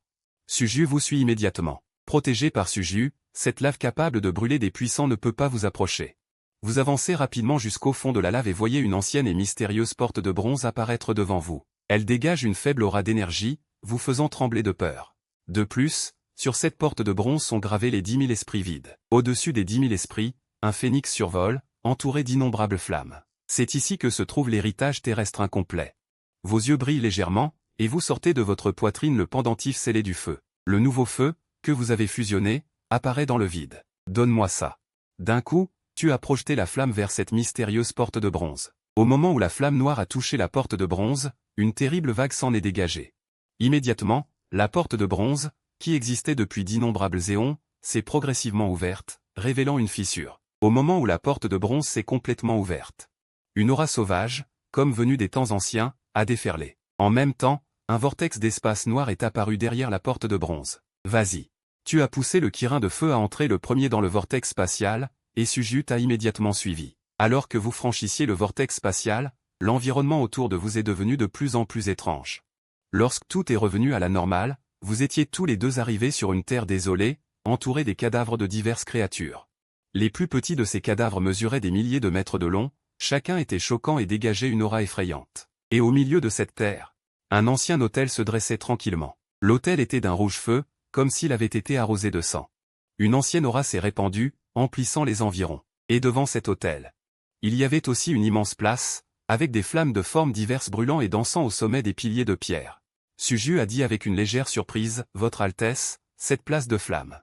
Suju vous suit immédiatement. Protégé par Suju, cette lave capable de brûler des puissants ne peut pas vous approcher. Vous avancez rapidement jusqu'au fond de la lave et voyez une ancienne et mystérieuse porte de bronze apparaître devant vous. Elle dégage une faible aura d'énergie, vous faisant trembler de peur. De plus, sur cette porte de bronze sont gravés les 10 000 esprits vides. Au-dessus des 10 000 esprits, un phénix survole, entouré d'innombrables flammes. C'est ici que se trouve l'héritage terrestre incomplet. Vos yeux brillent légèrement, et vous sortez de votre poitrine le pendentif scellé du feu. Le nouveau feu, que vous avez fusionné, apparaît dans le vide. Donne-moi ça. D'un coup, tu as projeté la flamme vers cette mystérieuse porte de bronze. Au moment où la flamme noire a touché la porte de bronze, une terrible vague s'en est dégagée. Immédiatement, la porte de bronze, qui existait depuis d'innombrables éons, s'est progressivement ouverte, révélant une fissure. Au moment où la porte de bronze s'est complètement ouverte, une aura sauvage, comme venue des temps anciens, a déferlé. En même temps, un vortex d'espace noir est apparu derrière la porte de bronze. Vas-y. Tu as poussé le kirin de feu à entrer le premier dans le vortex spatial, et Suju t'a immédiatement suivi. Alors que vous franchissiez le vortex spatial, l'environnement autour de vous est devenu de plus en plus étrange. Lorsque tout est revenu à la normale, vous étiez tous les deux arrivés sur une terre désolée, entourée des cadavres de diverses créatures. Les plus petits de ces cadavres mesuraient des milliers de mètres de long, chacun était choquant et dégageait une aura effrayante. Et au milieu de cette terre, un ancien autel se dressait tranquillement. L'autel était d'un rouge feu, comme s'il avait été arrosé de sang. Une ancienne aura s'est répandue, emplissant les environs. Et devant cet autel, il y avait aussi une immense place, avec des flammes de formes diverses brûlant et dansant au sommet des piliers de pierre. Suju a dit avec une légère surprise, « Votre Altesse, cette place de flammes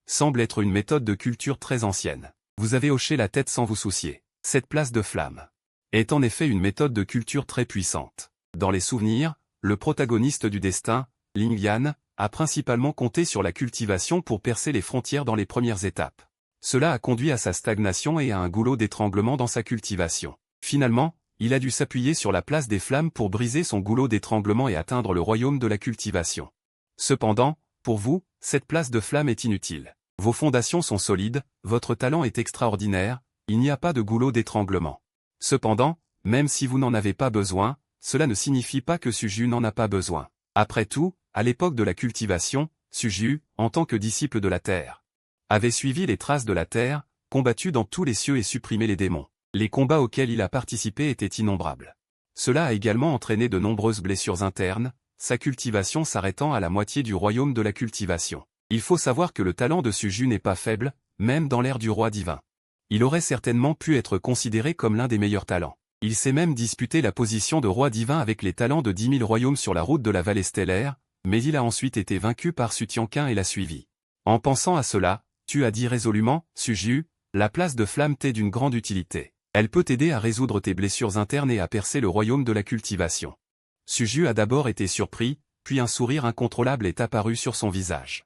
semble être une méthode de culture très ancienne. » Vous avez hoché la tête sans vous soucier. Cette place de flammes est en effet une méthode de culture très puissante. Dans les souvenirs, le protagoniste du destin, Ling Yan, a principalement compté sur la cultivation pour percer les frontières dans les premières étapes. Cela a conduit à sa stagnation et à un goulot d'étranglement dans sa cultivation. Finalement, il a dû s'appuyer sur la place des flammes pour briser son goulot d'étranglement et atteindre le royaume de la cultivation. Cependant, pour vous, cette place de flamme est inutile. Vos fondations sont solides, votre talent est extraordinaire, il n'y a pas de goulot d'étranglement. Cependant, même si vous n'en avez pas besoin, cela ne signifie pas que Suju n'en a pas besoin. Après tout, à l'époque de la cultivation, Suju, en tant que disciple de la Terre, avait suivi les traces de la Terre, combattu dans tous les cieux et supprimé les démons. Les combats auxquels il a participé étaient innombrables. Cela a également entraîné de nombreuses blessures internes, sa cultivation s'arrêtant à la moitié du royaume de la cultivation. Il faut savoir que le talent de Suju n'est pas faible, même dans l'ère du roi divin. Il aurait certainement pu être considéré comme l'un des meilleurs talents. Il s'est même disputé la position de roi divin avec les talents de 10 000 royaumes sur la route de la vallée stellaire, mais il a ensuite été vaincu par Sutianquin et l'a suivi. En pensant à cela, tu as dit résolument, Suju, la place de flamme t'est d'une grande utilité. Elle peut t'aider à résoudre tes blessures internes et à percer le royaume de la cultivation. Suju a d'abord été surpris, puis un sourire incontrôlable est apparu sur son visage.